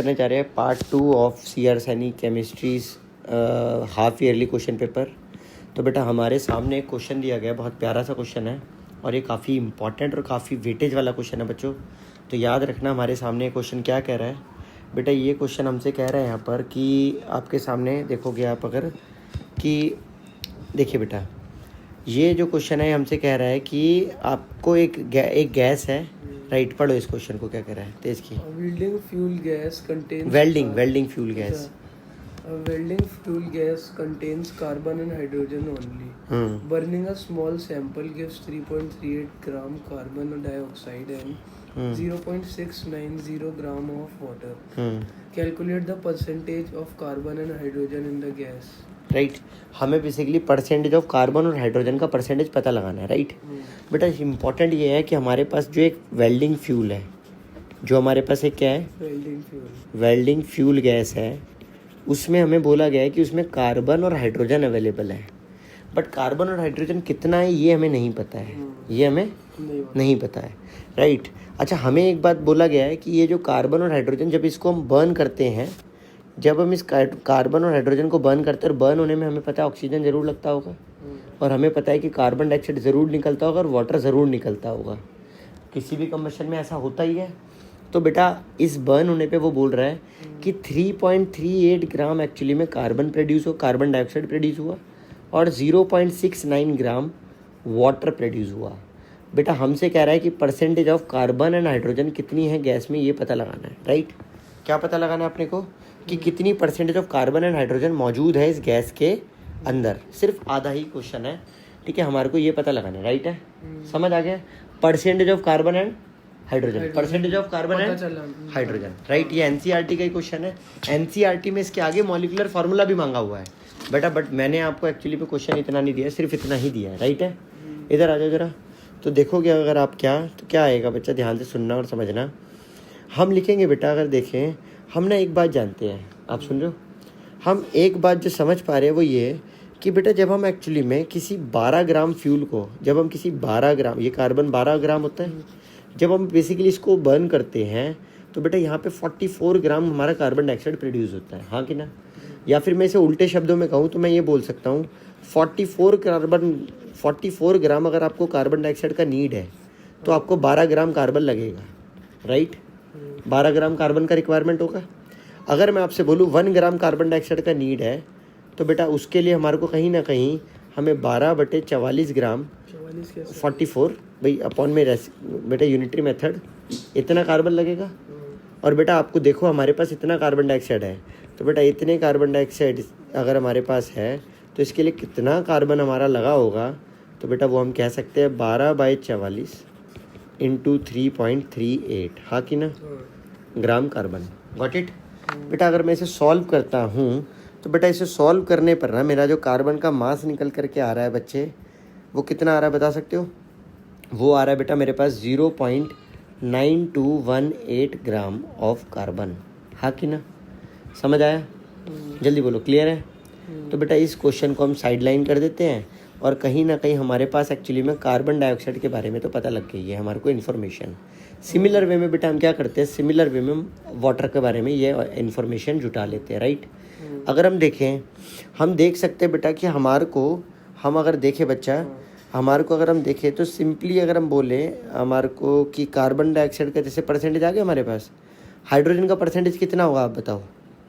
करने जा रहे हैं part 2 of CR Saini chemistries half yearly question paper. तो बेटा हमारे सामने एक क्वेश्चन दिया गया है, बहुत प्यारा सा क्वेश्चन है और ये काफ़ी इंपॉर्टेंट और काफ़ी वेटेज वाला क्वेश्चन है बच्चों। तो याद रखना हमारे सामने क्वेश्चन क्या कह रहा है बेटा। ये क्वेश्चन हमसे कह रहा है यहाँ पर कि आपके सामने देखोगे आप अगर कि देखिए बेटा, ये जो क्वेश्चन है हमसे कह रहा है कि आपको एक गैस है, राइट। पढ़ो इस क्वेश्चन को, क्या कह रहा है तेज की। Welding fuel gas contains welding fuel gas. welding fuel gas contains carbon and hydrogen only. Burning a small sample gives 3.38 gram carbon dioxide and 0.690 gram of water. Calculate the percentage of carbon and hydrogen in the gas. Right हमें basically percentage of carbon और hydrogen का percentage पता लगाना है, right. बेटा important ये है कि हमारे पास जो एक वेल्डिंग फ्यूल है, जो हमारे पास एक क्या है, वेल्डिंग फ्यूल गैस है, उसमें हमें बोला गया है कि उसमें कार्बन और हाइड्रोजन अवेलेबल है। बट कार्बन और हाइड्रोजन कितना है ये हमें नहीं पता है, ये हमें नहीं पता है, राइट। अच्छा, हमें एक बात बोला गया है कि ये जो कार्बन और हाइड्रोजन जब इसको हम बर्न करते हैं, जब हम इस कार्बन और हाइड्रोजन को बर्न करते हैं और बर्न होने में हमें पता है ऑक्सीजन ज़रूर लगता होगा और हमें पता है कि कार्बन डाइऑक्साइड ज़रूर निकलता होगा और वाटर ज़रूर निकलता होगा। किसी भी कंबशन में ऐसा होता ही है। तो बेटा इस बर्न होने पे वो बोल रहा है कि 3.38 ग्राम एक्चुअली में कार्बन प्रोड्यूस हो, कार्बन डाइऑक्साइड प्रोड्यूस हुआ और 0.69 ग्राम वाटर प्रोड्यूस हुआ। बेटा हमसे कह रहा है कि percentage of carbon and hydrogen कितनी है गैस में, ये पता लगाना है, राइट। क्या पता लगाना है अपने को कि कितनी percentage of carbon and hydrogen मौजूद है इस गैस के अंदर। सिर्फ आधा ही क्वेश्चन है, ठीक है, हमारे को ये पता लगाना है, राइट है। समझ आ गया। Percentage of carbon and hydrogen, percentage of carbon and hydrogen, right. ये एनसीईआरटी का ही क्वेश्चन है। एनसीईआरटी में इसके आगे मॉलिक्यूलर फार्मूला भी मांगा हुआ है बेटा, बट मैंने आपको एक्चुअली में क्वेश्चन इतना नहीं दिया है, सिर्फ इतना ही दिया है, राइट है। इधर आ जाओ जरा, तो देखोगे अगर आप तो क्या आएगा बच्चा, ध्यान से सुनना और समझना। हम लिखेंगे बेटा, अगर देखें हम ना एक बात जानते हैं, आप सुन रहे हो, हम एक बात जो समझ पा रहे हैं वो ये कि बेटा जब हम एक्चुअली में किसी 12 ग्राम फ्यूल को, जब हम किसी 12 ग्राम, ये कार्बन 12 ग्राम होता है, जब हम बेसिकली इसको बर्न करते हैं तो बेटा यहाँ पे 44 ग्राम हमारा कार्बन डाइऑक्साइड प्रोड्यूस होता है, हाँ कि ना। या फिर मैं इसे उल्टे शब्दों में कहूँ तो मैं ये बोल सकता हूँ 44 ग्राम अगर आपको कार्बन डाइऑक्साइड का नीड है तो आपको 12 ग्राम कार्बन लगेगा, राइट। 12 ग्राम कार्बन का रिक्वायरमेंट होगा। अगर मैं आपसे बोलूँ 1 ग्राम कार्बन डाइऑक्साइड का नीड है तो बेटा उसके लिए हमारे को कहीं ना कहीं हमें 12/44 ग्राम 44 भाई अपॉन में बेटा यूनिटरी मेथड इतना कार्बन लगेगा। और बेटा आपको देखो हमारे पास इतना कार्बन डाइऑक्साइड है, तो बेटा इतने कार्बन डाइऑक्साइड अगर हमारे पास है तो इसके लिए कितना कार्बन हमारा लगा होगा, तो बेटा वो हम कह सकते हैं 12/44 इंटू 3.38, हाँ कि ना, ग्राम कार्बन। Got it. बेटा अगर मैं इसे सॉल्व करता हूँ तो बेटा इसे सॉल्व करने पर ना मेरा जो कार्बन का मास निकल करके आ रहा है बच्चे, वो कितना आ रहा है बता सकते हो। वो आ रहा है बेटा मेरे पास 0.9218 ग्राम ऑफ कार्बन, हाँ कि ना। समझ आया, जल्दी बोलो, क्लियर है। तो बेटा इस क्वेश्चन को हम साइड लाइन कर देते हैं और कहीं ना कहीं हमारे पास एक्चुअली में कार्बन डाइऑक्साइड के बारे में तो पता लग गई है हमारे को इन्फॉर्मेशन। सिमिलर वे में बेटा हम क्या करते हैं, सिमिलर वे में हम वाटर के बारे में ये इन्फॉर्मेशन जुटा लेते हैं, राइट। अगर हम देखें, हम देख सकते हैं बेटा कि हमारे को, हम अगर देखें बच्चा, हमारे को अगर हम देखें तो सिंपली अगर हम बोले हमारे को कि कार्बन डाइऑक्साइड का जैसे परसेंटेज आ गया हमारे पास, हाइड्रोजन का परसेंटेज कितना होगा आप बताओ।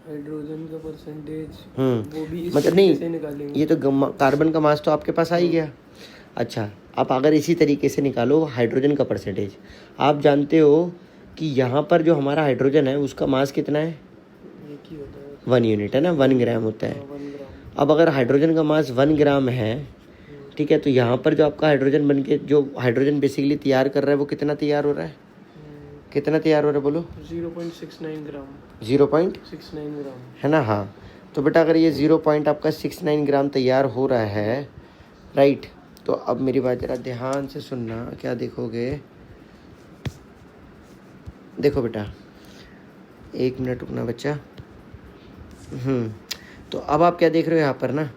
हाइड्रोजन का परसेंटेज वो भी मतलब नहीं, ये तो कार्बन का मास तो आपके पास आ ही गया। अच्छा, आप अगर इसी तरीके से निकालो हाइड्रोजन का परसेंटेज, आप जानते हो कि यहाँ पर जो हमारा हाइड्रोजन है उसका मास कितना है, 1 यूनिट है ना, 1 ग्राम होता है। अब अगर हाइड्रोजन का मास 1 ग्राम है, ठीक है, तो यहाँ पर जो आपका हाइड्रोजन बन के जो हाइड्रोजन बेसिकली तैयार कर रहा है वो कितना तैयार हो रहा है, कितना तैयार हो रहा है बोलो। 0.69 ग्राम 0.69 ग्राम है ना, हाँ। तो बेटा अगर ये 0.69 ग्राम तैयार हो रहा है, राइट, तो अब मेरी बात जरा ध्यान से सुनना, क्या देखोगे, देखो बेटा 1 मिनट रुकना बच्चा। तो अब आप क्या देख रहे हो यहाँ पर ना,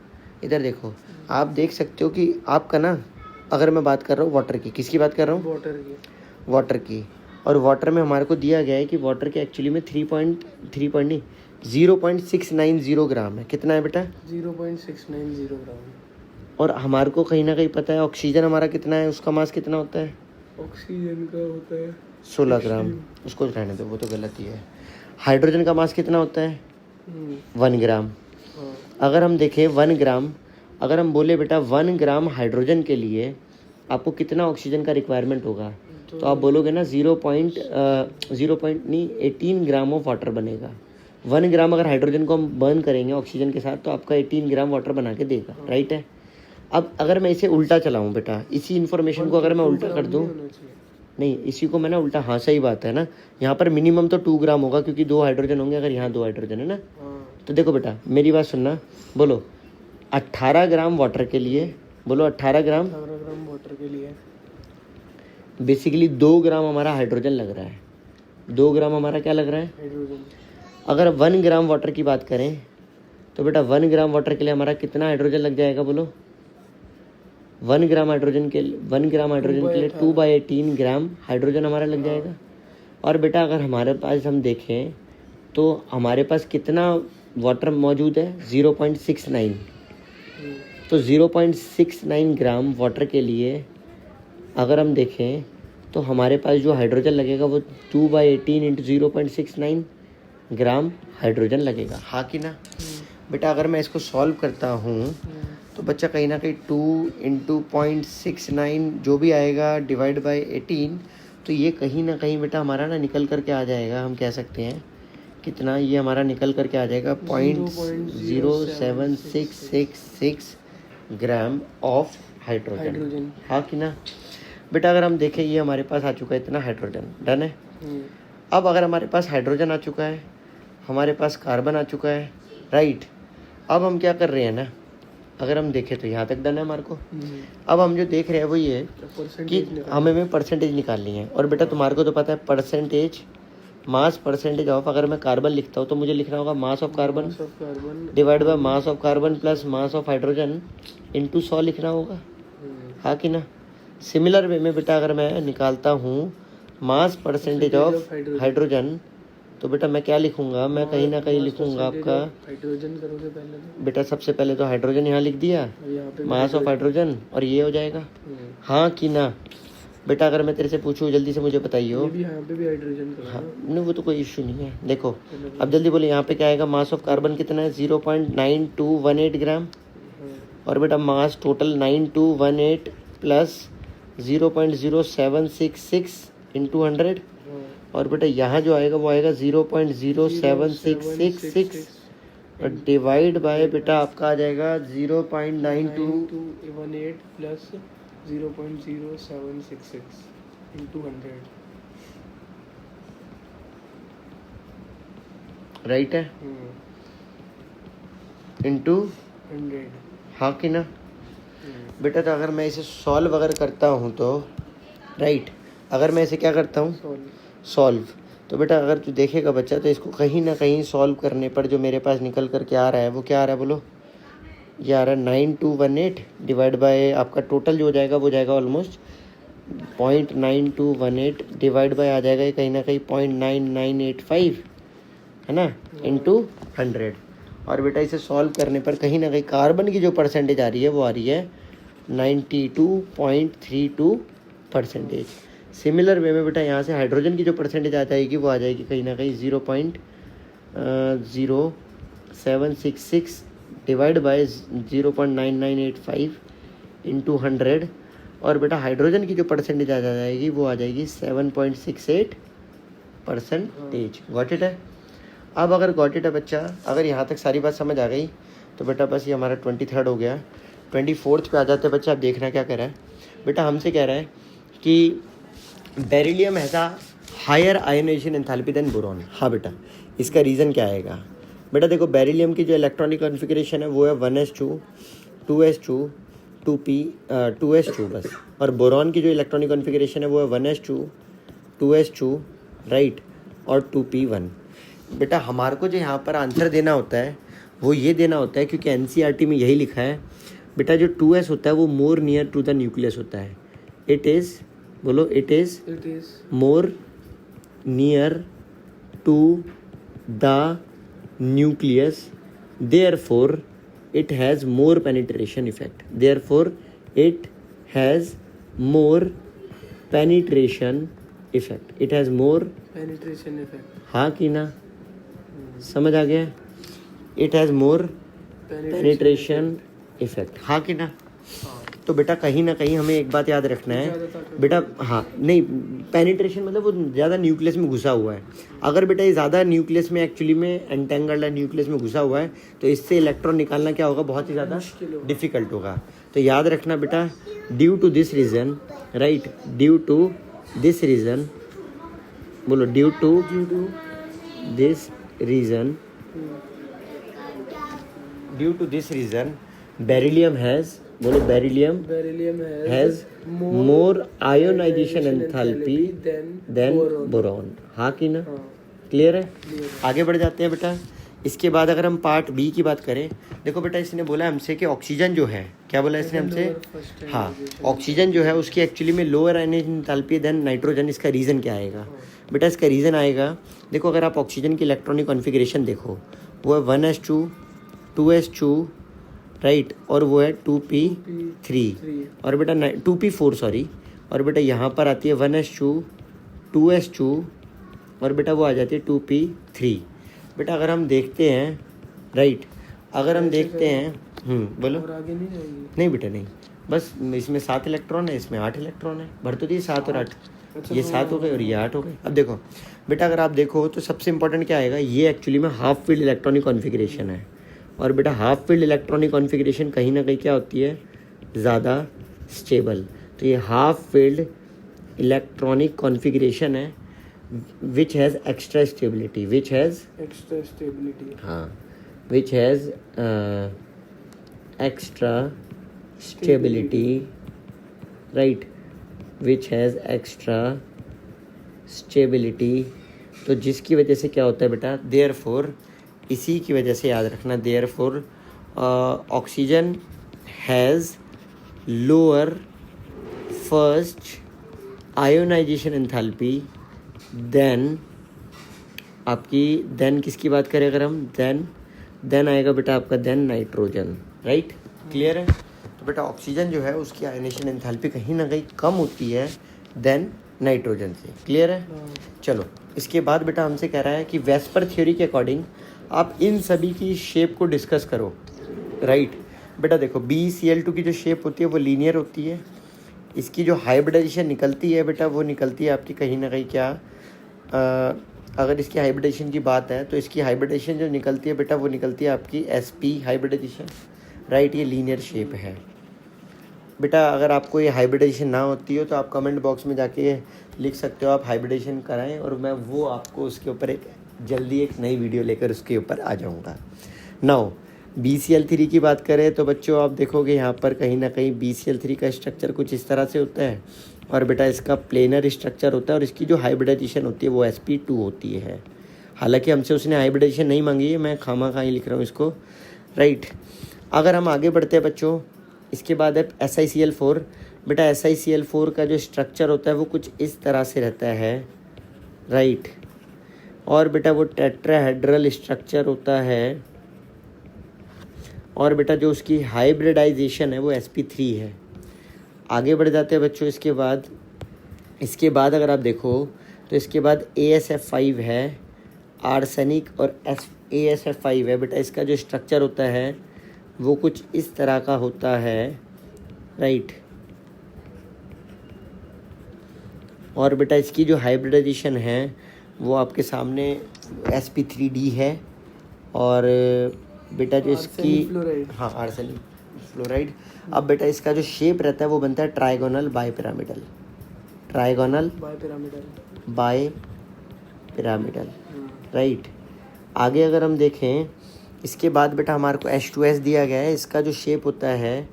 इधर देखो, आप देख सकते हो कि आपका ना, अगर मैं बात कर रहा हूँ वाटर की, किसकी बात कर रहा हूँ, वाटर की, और वाटर में हमारे को दिया गया है कि वाटर के एक्चुअली में 0.690 ग्राम है। कितना है बेटा? 0.690 ग्राम। और हमारे को कहीं ना कहीं पता है ऑक्सीजन हमारा कितना है, उसका मास कितना होता है? ऑक्सीजन का होता है 16 ग्राम। उसको रहने दो, वो तो गलत ही है। हाइड्रोजन का मास कितना होता है? 1 ग्राम। हाँ। अगर हम देखें 1 ग्राम, अगर हम बोले बेटा 1 ग्राम हाइड्रोजन के लिए आपको कितना ऑक्सीजन का रिक्वायरमेंट होगा, तो आप बोलोगे ना 18 ग्राम ऑफ वाटर बनेगा। 1 ग्राम अगर हाइड्रोजन को हम बर्न करेंगे ऑक्सीजन के साथ तो आपका 18 ग्राम वाटर बना के देगा, राइट है। अब अगर मैं इसे उल्टा चलाऊं बेटा, इसी इन्फॉर्मेशन को अगर मैं उल्टा कर दूं, नहीं इसी को मैं ना उल्टा, हाँ सही बात है ना, यहाँ पर मिनिमम तो 2 ग्राम होगा क्योंकि 2 हाइड्रोजन होंगे, अगर यहाँ 2 हाइड्रोजन है ना। तो देखो बेटा मेरी बात सुनना, बोलो 18 ग्राम वाटर के लिए, बोलो 18 ग्राम वाटर के लिए बेसिकली 2 ग्राम हमारा हाइड्रोजन लग रहा है। 2 ग्राम हमारा क्या लग रहा है? हाइड्रोजन। अगर 1 ग्राम वाटर की बात करें तो बेटा 1 ग्राम वाटर के लिए हमारा कितना हाइड्रोजन लग जाएगा, बोलो? 1 ग्राम हाइड्रोजन के लिए 2/18 ग्राम हाइड्रोजन हमारा लग जाएगा। और बेटा अगर हमारे पास हम देखें तो हमारे पास कितना वाटर मौजूद है? 0.69। तो 0.69 ग्राम वाटर के लिए अगर हम देखें तो हमारे पास जो हाइड्रोजन लगेगा वो 2/18 इंटू 0.69 ग्राम हाइड्रोजन लगेगा, हाँ कि ना? बेटा अगर मैं इसको सॉल्व करता हूँ तो बच्चा कहीं ना कहीं 2 इंटू 0.69 जो भी आएगा डिवाइड बाय 18, तो ये कहीं ना कहीं बेटा हमारा ना निकल करके आ जाएगा, हम कह सकते हैं कितना, ये हमारा निकल करके आ जाएगा 0.0766 ग्राम ऑफ हाइड्रोजन, हाँ कि ना? बेटा अगर हम देखें ये हमारे पास आ चुका है इतना हाइड्रोजन, डन है। अब अगर हमारे पास हाइड्रोजन आ चुका है, हमारे पास कार्बन आ चुका है, राइट। अब हम क्या कर रहे हैं ना, अगर हम देखें तो यहाँ तक डन है हमारे को। अब हम जो देख रहे हैं वो ये कि हमें परसेंटेज निकालनी है। और बेटा तुम्हारे को तो पता है परसेंटेज, मास परसेंटेज ऑफ, अगर मैं कार्बन लिखता हूँ तो मुझे लिखना होगा mass of carbon divide by mass of carbon plus mass of hydrogen into 100 लिखना होगा, हाँ कि ना? सिमिलर वे में बेटा अगर मैं निकालता हूँ मास परसेंटेज ऑफ हाइड्रोजन तो बेटा मैं क्या लिखूंगा, मैं कहीं ना कहीं लिखूंगा आपका हाइड्रोजन करोगे पहले तो बेटा, सबसे पहले तो हाइड्रोजन यहाँ लिख दिया, मास ऑफ हाइड्रोजन, और ये हो जाएगा, हाँ कि ना? बेटा अगर मैं तेरे से पूछूं जल्दी से मुझे बताइए, यहाँ पे भी हाइड्रोजन करो। हाँ नहीं वो तो कोई इश्यू नहीं है। देखो अब जल्दी बोले यहाँ पे क्या आएगा, मास ऑफ कार्बन कितना है 0.9218 ग्राम, और बेटा मास टोटल 9218 प्लस 0.0766 इंटू 100, और बेटा यहाँ जो आएगा वो आएगा 0.07666 और डिवाइड बाय बेटा आपका आ जाएगा 0.9218 प्लस 0.0766 इंटू 100, राइट है, इंटू 100, हाँ कि ना? बेटा तो अगर मैं इसे सॉल्व अगर करता हूँ तो राइट, अगर मैं इसे क्या करता हूँ सॉल्व, तो बेटा अगर तू देखेगा बच्चा तो इसको कहीं ना कहीं सॉल्व करने पर जो मेरे पास निकल करके आ रहा है वो क्या आ रहा है, बोलो? ये आ रहा है 9218 डिवाइड बाय आपका टोटल जो हो जाएगा वो जाएगा ऑलमोस्ट 0.9218 डिवाइड बाय आ जाएगा ये कहीं ना कहीं 0.9985 है ना, इंटू 100। और बेटा इसे सॉल्व करने पर कहीं ना कहीं कार्बन की जो परसेंटेज आ रही है वो आ रही है 92.32%। सिमिलर वे में बेटा यहाँ से हाइड्रोजन की जो परसेंटेज आ जाएगी वो आ जाएगी कहीं ना कहीं 0.0766 डिवाइड बाय 0.9985 इंटू 100, और बेटा हाइड्रोजन की जो परसेंटेज आ जाएगी वो आ जाएगी 7.68%। गॉट इट है? अब अगर गॉट इट है बच्चा, अगर यहाँ तक सारी बात समझ आ गई तो बेटा बस ये हमारा 23rd हो गया। 24th पे आ जाते हैं बच्चा। अब देखना क्या कह रहा है बेटा, हमसे कह रहा है कि beryllium has a higher ionization enthalpy than boron. हाँ बेटा, इसका रीज़न क्या आएगा? बेटा देखो बेरिलियम की जो इलेक्ट्रॉनिक कॉन्फ़िगरेशन है वो है 1s2 2s2 2p 2s2 बस, और बोरॉन की जो इलेक्ट्रॉनिक कॉन्फ़िगरेशन है वो है 1s2 2s2 राइट और 2p1। बेटा हमारे को जो यहाँ पर आंसर देना होता है वो ये देना होता है क्योंकि NCERT में यही लिखा है बेटा, जो 2s होता है वो more near to the nucleus होता है। इट इज़ बोलो, it is more near to the nucleus, therefore it has more penetration effect, therefore it has more penetration effect, it has more penetration effect. हाँ कि ना, समझ आ गया? it has more penetration effect, हाँ कि ना? तो बेटा कहीं ना कहीं हमें एक बात याद रखना है बेटा, हाँ नहीं, पेनिट्रेशन मतलब वो ज़्यादा न्यूक्लियस में घुसा हुआ है। अगर बेटा ये ज़्यादा न्यूक्लियस में एक्चुअली में एंटेंगल्ड है, न्यूक्लियस में घुसा हुआ है, तो इससे इलेक्ट्रॉन निकालना क्या होगा, बहुत ही ज़्यादा डिफिकल्ट होगा। तो याद रखना बेटा, due to this reason, right, due to this reason, बोलो due to this reason, due to this reason beryllium has, बोलो beryllium has more ionisation enthalpy than boron, हाँ कि ना? क्लियर है? आगे बढ़ जाते हैं बेटा। इसके बाद अगर हम पार्ट बी की बात करें, देखो बेटा इसने बोला हमसे कि ऑक्सीजन जो है, क्या बोला इसने हमसे, हाँ ऑक्सीजन जो है उसकी एक्चुअली में lower ionization enthalpy than nitrogen. इसका रीज़न क्या आएगा बेटा? इसका रीज़न आएगा, देखो अगर आप ऑक्सीजन की इलेक्ट्रॉनिक कॉन्फ़िगरेशन देखो, वो है 1s2 2s2, राइट, और वो है 2p3 और बेटा 2p4 सॉरी, और बेटा यहाँ पर आती है 1s2 2s2 और बेटा वो आ जाती है 2p3। बेटा अगर हम देखते हैं, राइट, अगर हम देखते हैं, बोलो, और आगे नहीं जाएगी? नहीं बेटा नहीं, बस इसमें 7 इलेक्ट्रॉन है, इसमें 8 इलेक्ट्रॉन है, भर तो दिए 7 और 8, ये 7 हो गए और ये 8 हो गए। अब देखो बेटा, अगर आप देखो तो सबसे इंपॉर्टेंट क्या आएगा, ये एक्चुअली में हाफ फील्ड इलेक्ट्रॉनिक कॉन्फ़िगरेशन है। और बेटा हाफ फील्ड इलेक्ट्रॉनिक कॉन्फ़िगरेशन कहीं ना कहीं क्या होती है, ज़्यादा स्टेबल। तो ये हाफ फील्ड इलेक्ट्रॉनिक कॉन्फ़िगरेशन है which has extra stability, which has extra stability, हाँ, which has extra stability, right, which has extra stability. तो जिसकी वजह से क्या होता है बेटा, देयरफॉर, इसी की वजह से याद रखना, therefore oxygen has lower first ionization enthalpy than आपकी, देन किसकी बात करें अगर हम, देन आएगा बेटा आपका देन नाइट्रोजन, राइट, क्लियर है? तो बेटा ऑक्सीजन जो है उसकी आयोनाइजेशन एंथैल्पी कहीं ना कहीं कम होती है देन नाइट्रोजन से, क्लियर है? चलो इसके बाद बेटा हमसे कह रहा है कि वेस्पर थ्योरी के अकॉर्डिंग आप इन सभी की शेप को डिस्कस करो, राइट। बेटा देखो BeCl2 की जो शेप होती है वो लीनियर होती है, इसकी जो हाइब्रिडाइजेशन निकलती है बेटा वो निकलती है आपकी कहीं ना कहीं क्या, अगर इसकी हाइब्रिडाइजेशन की बात है तो इसकी हाइब्रिडाइजेशन जो निकलती है बेटा वो निकलती है आपकी sp हाइब्रिडाइजेशन, राइट, ये लीनियर शेप है। बेटा अगर आपको ये हाइब्रिडाइजेशन ना होती हो तो आप कमेंट बॉक्स में जाके लिख सकते हो आप हाइब्रिडाइजेशन कराएं, और मैं वो आपको उसके ऊपर एक जल्दी एक नई वीडियो लेकर उसके ऊपर आ जाऊंगा। नाउ BeCl3 की बात करें तो बच्चों आप देखोगे यहाँ पर कहीं ना कहीं BeCl3 का स्ट्रक्चर कुछ इस तरह से होता है, और बेटा इसका प्लेनर स्ट्रक्चर होता है, और इसकी जो हाइब्रिडाइजेशन होती है वो sp2 होती है। हालांकि हमसे उसने हाइब्रिडाइजेशन नहीं मांगी है, मैं खामा ही लिख रहा हूँ इसको, राइट। अगर हम आगे बढ़ते हैं बच्चों, इसके बाद है SiCl4। बेटा SiCl4 का जो स्ट्रक्चर होता है वो कुछ इस तरह से रहता है, राइट, और बेटा वो टेट्राहेड्रल स्ट्रक्चर होता है, और बेटा जो उसकी हाइब्रिडाइजेशन है वो sp3 है। आगे बढ़ जाते हैं बच्चों, इसके बाद अगर आप देखो तो इसके बाद AsF5 है, आर्सेनिक और AsF5 है। बेटा इसका जो स्ट्रक्चर होता है वो कुछ इस तरह का होता है, राइट, और बेटा इसकी जो हाइब्रिडाइजेशन है वो आपके सामने sp3d है, और बेटा जो इसकी, हाँ आर्सेनिक फ्लोराइड। अब बेटा इसका जो शेप रहता है वो बनता है trigonal bipyramidal, trigonal bipyramidal, right. आगे अगर हम देखें इसके बाद बेटा हमारे को H2S दिया गया है, इसका जो शेप होता है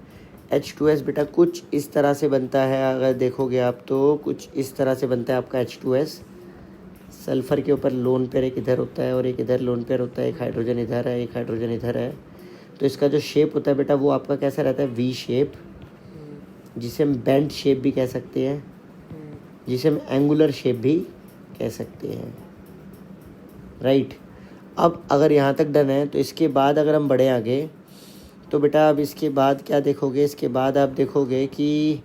H2S बेटा कुछ इस तरह से बनता है, अगर देखोगे आप तो कुछ इस तरह से बनता है आपका H2S। सल्फ़र के ऊपर लोन पेयर एक इधर होता है और एक इधर लोन पेयर होता है, एक हाइड्रोजन इधर है, एक हाइड्रोजन इधर है। तो इसका जो शेप होता है बेटा वो आपका कैसा रहता है, V शेप, जिसे हम बेंड शेप भी कह सकते हैं, जिसे हम एंगुलर शेप भी कह सकते हैं, राइट। अब अगर यहाँ तक डन है तो इसके बाद अगर हम बढ़े आगे तो बेटा अब इसके बाद क्या देखोगे, इसके बाद आप देखोगे कि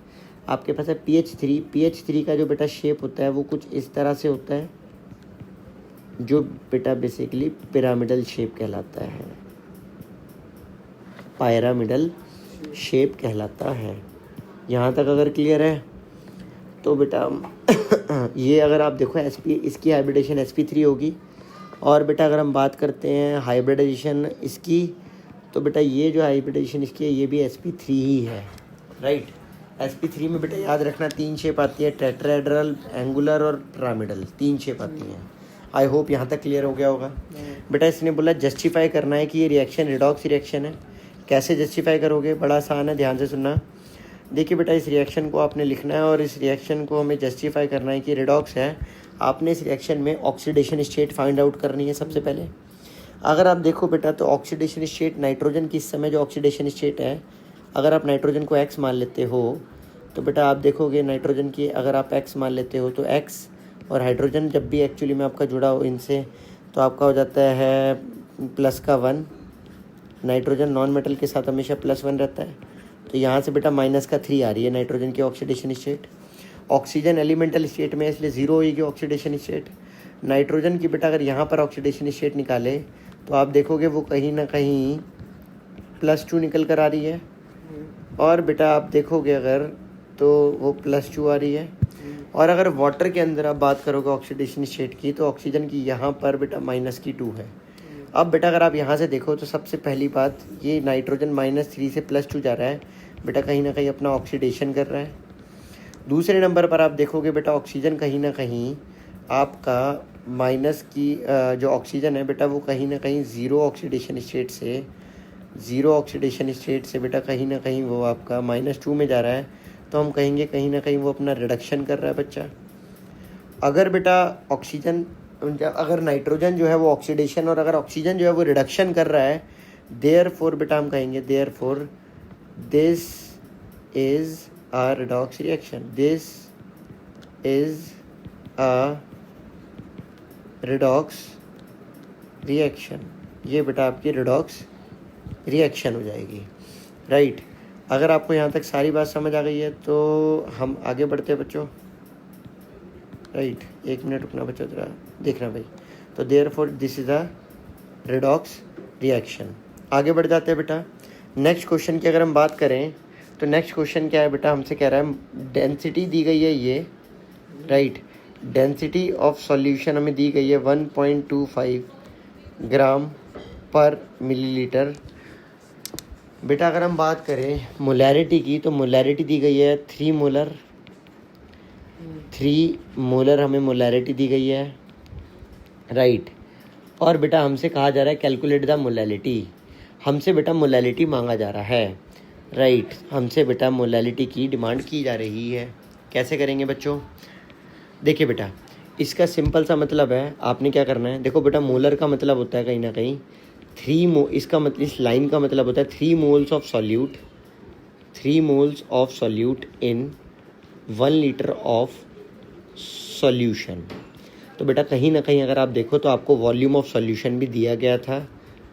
आपके पास है pH3 का जो बेटा शेप होता है वो कुछ इस तरह से होता है, जो बेटा बेसिकली पिरामिडल शेप कहलाता है, पिरामिडल शेप कहलाता है। यहाँ तक अगर क्लियर है तो बेटा ये अगर आप देखो इसकी हाइब्रिडेशन sp3 होगी। और बेटा अगर हम बात करते हैं हाइब्रिडाइजेशन इसकी, तो बेटा ये जो हाइब्रिडाइजेशन इसकी है ये भी sp3 ही है, राइट। sp3 में बेटा याद रखना 3 शेप आती है, टेट्राहेड्रल, एंगुलर और पिरामिडल, 3 शेप आती हैं। आई होप यहाँ तक क्लियर हो गया होगा। बेटा इसने बोला जस्टिफाई करना है कि ये रिएक्शन रिडॉक्स रिएक्शन है। कैसे जस्टिफाई करोगे, बड़ा आसान है, ध्यान से सुनना। देखिए बेटा इस रिएक्शन को आपने लिखना है और इस रिएक्शन को हमें जस्टिफाई करना है कि रिडॉक्स है। आपने इस रिएक्शन में ऑक्सीडेशन स्टेट फाइंड आउट करनी है सबसे पहले। अगर आप देखो बेटा तो ऑक्सीडेशन स्टेट नाइट्रोजन की इस समय जो ऑक्सीडेशन स्टेट है, अगर आप नाइट्रोजन को x मान लेते हो तो बेटा आप देखोगे नाइट्रोजन की अगर आप x मान लेते हो तो x और हाइड्रोजन जब भी एक्चुअली में आपका जुड़ा हो इनसे तो आपका हो जाता है +1। नाइट्रोजन नॉन मेटल के साथ हमेशा +1 रहता है, तो यहाँ से बेटा -3 आ रही है नाइट्रोजन की oxidation state. Oxygen elemental state में इसलिए 0 होगी ऑक्सीडेशन स्टेट। नाइट्रोजन की बेटा अगर यहाँ पर ऑक्सीडेशन स्टेट निकाले तो आप देखोगे वो कहीं ना कहीं +2 निकल कर आ रही है। और बेटा आप देखोगे अगर तो वो +2 आ रही है। और अगर वाटर के अंदर आप बात करोगे ऑक्सीडेशन स्टेट की तो ऑक्सीजन की यहाँ पर बेटा -2 है। अब बेटा अगर आप यहाँ से देखो तो सबसे पहली बात ये नाइट्रोजन -3 से +2 जा रहा है, बेटा कहीं ना कहीं अपना ऑक्सीडेशन कर रहा है। दूसरे नंबर पर आप देखोगे बेटा ऑक्सीजन कहीं ना कहीं आपका माइनस की जो ऑक्सीजन है बेटा वो कहीं ना कहीं ज़ीरो ऑक्सीडेशन स्टेट से बेटा कहीं ना कहीं वो आपका -2 में जा रहा है, तो हम कहेंगे कहीं ना कहीं वो अपना रिडक्शन कर रहा है बच्चा। अगर बेटा ऑक्सीजन अगर नाइट्रोजन जो है वो ऑक्सीडेशन और अगर ऑक्सीजन जो है वो रिडक्शन कर रहा है, देयरफॉर बेटा हम कहेंगे therefore this is a redox reaction, this is a redox reaction. ये बेटा आपकी रिडॉक्स रिएक्शन हो जाएगी, राइट। अगर आपको यहाँ तक सारी बात समझ आ गई है तो हम आगे बढ़ते हैं बच्चों, राइट। 1 मिनट रुकना बच्चों, जरा देखना भाई। तो therefore this is a redox reaction. आगे बढ़ जाते हैं बेटा। नेक्स्ट क्वेश्चन की अगर हम बात करें तो नेक्स्ट क्वेश्चन क्या है बेटा, हमसे कह रहा है डेंसिटी दी गई है ये, राइट। डेंसिटी ऑफ सॉल्यूशन हमें दी गई है 1.25 ग्राम पर मिलीलीटर। बेटा अगर हम बात करें मोलैरिटी की तो मोलैरिटी दी गई है 3 मोलर हमें मोलैरिटी दी गई है, राइट। और बेटा हमसे कहा जा रहा है कैलकुलेट द मोलैलिटी, हमसे बेटा मोलैलिटी मांगा जा रहा है, राइट। हमसे बेटा मोलैलिटी की डिमांड की जा रही है। कैसे करेंगे बच्चों, देखिए बेटा इसका सिंपल सा मतलब है, आपने क्या करना है, देखो बेटा मोलर का मतलब होता है कहीं ना कहीं इसका मतलब इस लाइन का मतलब होता है 3 moles of solute in 1 litre of solution. तो बेटा कहीं ना कहीं अगर आप देखो तो आपको वॉल्यूम ऑफ सॉल्यूशन भी दिया गया था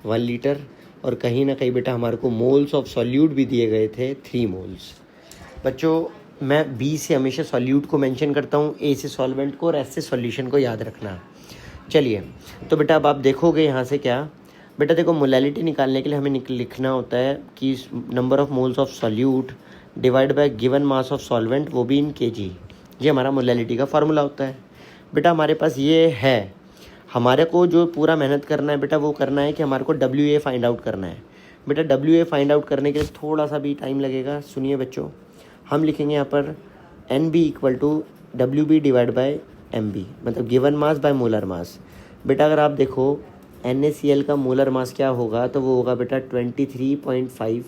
1 लीटर, और कहीं ना कहीं बेटा हमारे को मोल्स ऑफ सॉल्यूट भी दिए गए थे 3 मोल्स। बच्चों मैं बी से हमेशा सॉल्यूट को मेंशन करता हूँ, ए से सॉल्वेंट को और एस से सॉल्यूशन को याद रखना। चलिए तो बेटा अब आप देखोगे यहाँ से क्या, बेटा देखो मोलैलिटी निकालने के लिए हमें लिखना होता है कि number of moles of solute divide by given mass of solvent, वो भी इन केजी। ये हमारा मोलैलिटी का फार्मूला होता है। बेटा हमारे पास ये है, हमारे को जो पूरा मेहनत करना है बेटा वो करना है कि हमारे को WA फाइंड आउट करना है। बेटा WA फाइंड आउट करने के लिए थोड़ा सा भी टाइम लगेगा। सुनिए बच्चों, हम लिखेंगे यहाँ पर NB = WB divide by MB, मतलब given mass by molar mass. बेटा अगर आप देखो NaCl का मोलर मास क्या होगा, तो वो होगा बेटा 23.5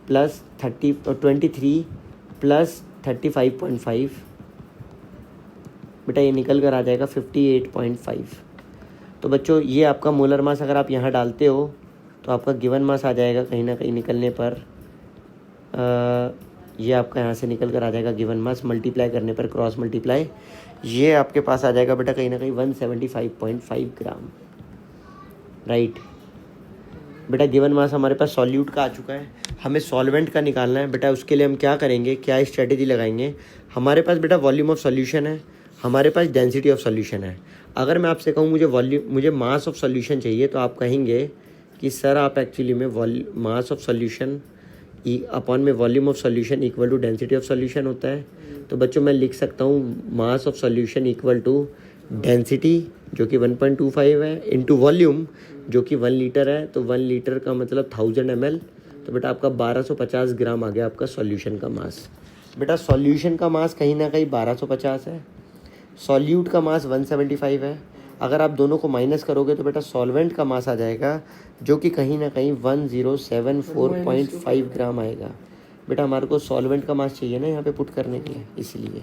प्लस 35.5, बेटा ये निकल कर आ जाएगा 58.5। तो बच्चों ये आपका मोलर मास अगर आप यहाँ डालते हो तो आपका गिवन मास आ जाएगा कहीं ना कहीं निकलने पर ये आपका यहाँ से निकल कर आ जाएगा गिवन मास, मल्टीप्लाई करने पर क्रॉस मल्टीप्लाई, ये आपके पास आ जाएगा बेटा कहीं ना कहीं 175.5 ग्राम, राइट। बेटा गिवन मास हमारे पास सॉल्यूट का आ चुका है, हमें सॉल्वेंट का निकालना है। बेटा उसके लिए हम क्या करेंगे, क्या स्ट्रेटेजी लगाएंगे। हमारे पास बेटा वॉल्यूम ऑफ सॉल्यूशन है, हमारे पास डेंसिटी ऑफ सॉल्यूशन है। अगर मैं आपसे कहूँ मुझे मास ऑफ सॉल्यूशन चाहिए, तो आप कहेंगे कि सर आप एक्चुअली में मास ऑफ सॉल्यूशन अपॉन में volume of solution equal to density of solution होता है। तो बच्चों मैं लिख सकता हूँ mass of solution equal to density जो कि 1.25 है इंटू वॉल्यूम जो कि 1 लीटर है। तो 1 लीटर का मतलब 1000 ml। तो बेटा आपका 1250 ग्राम आ गया आपका सॉल्यूशन का मास। बेटा सॉल्यूशन का मास कहीं ना कहीं 1250 है, सॉल्यूट का मास 175 है। अगर आप दोनों को माइनस करोगे तो बेटा सॉल्वेंट का मास आ जाएगा जो कि कहीं ना कहीं 1074.5 ग्राम आएगा। बेटा हमारे को सॉल्वेंट का मास चाहिए ना यहाँ पे पुट करने के लिए, इसलिए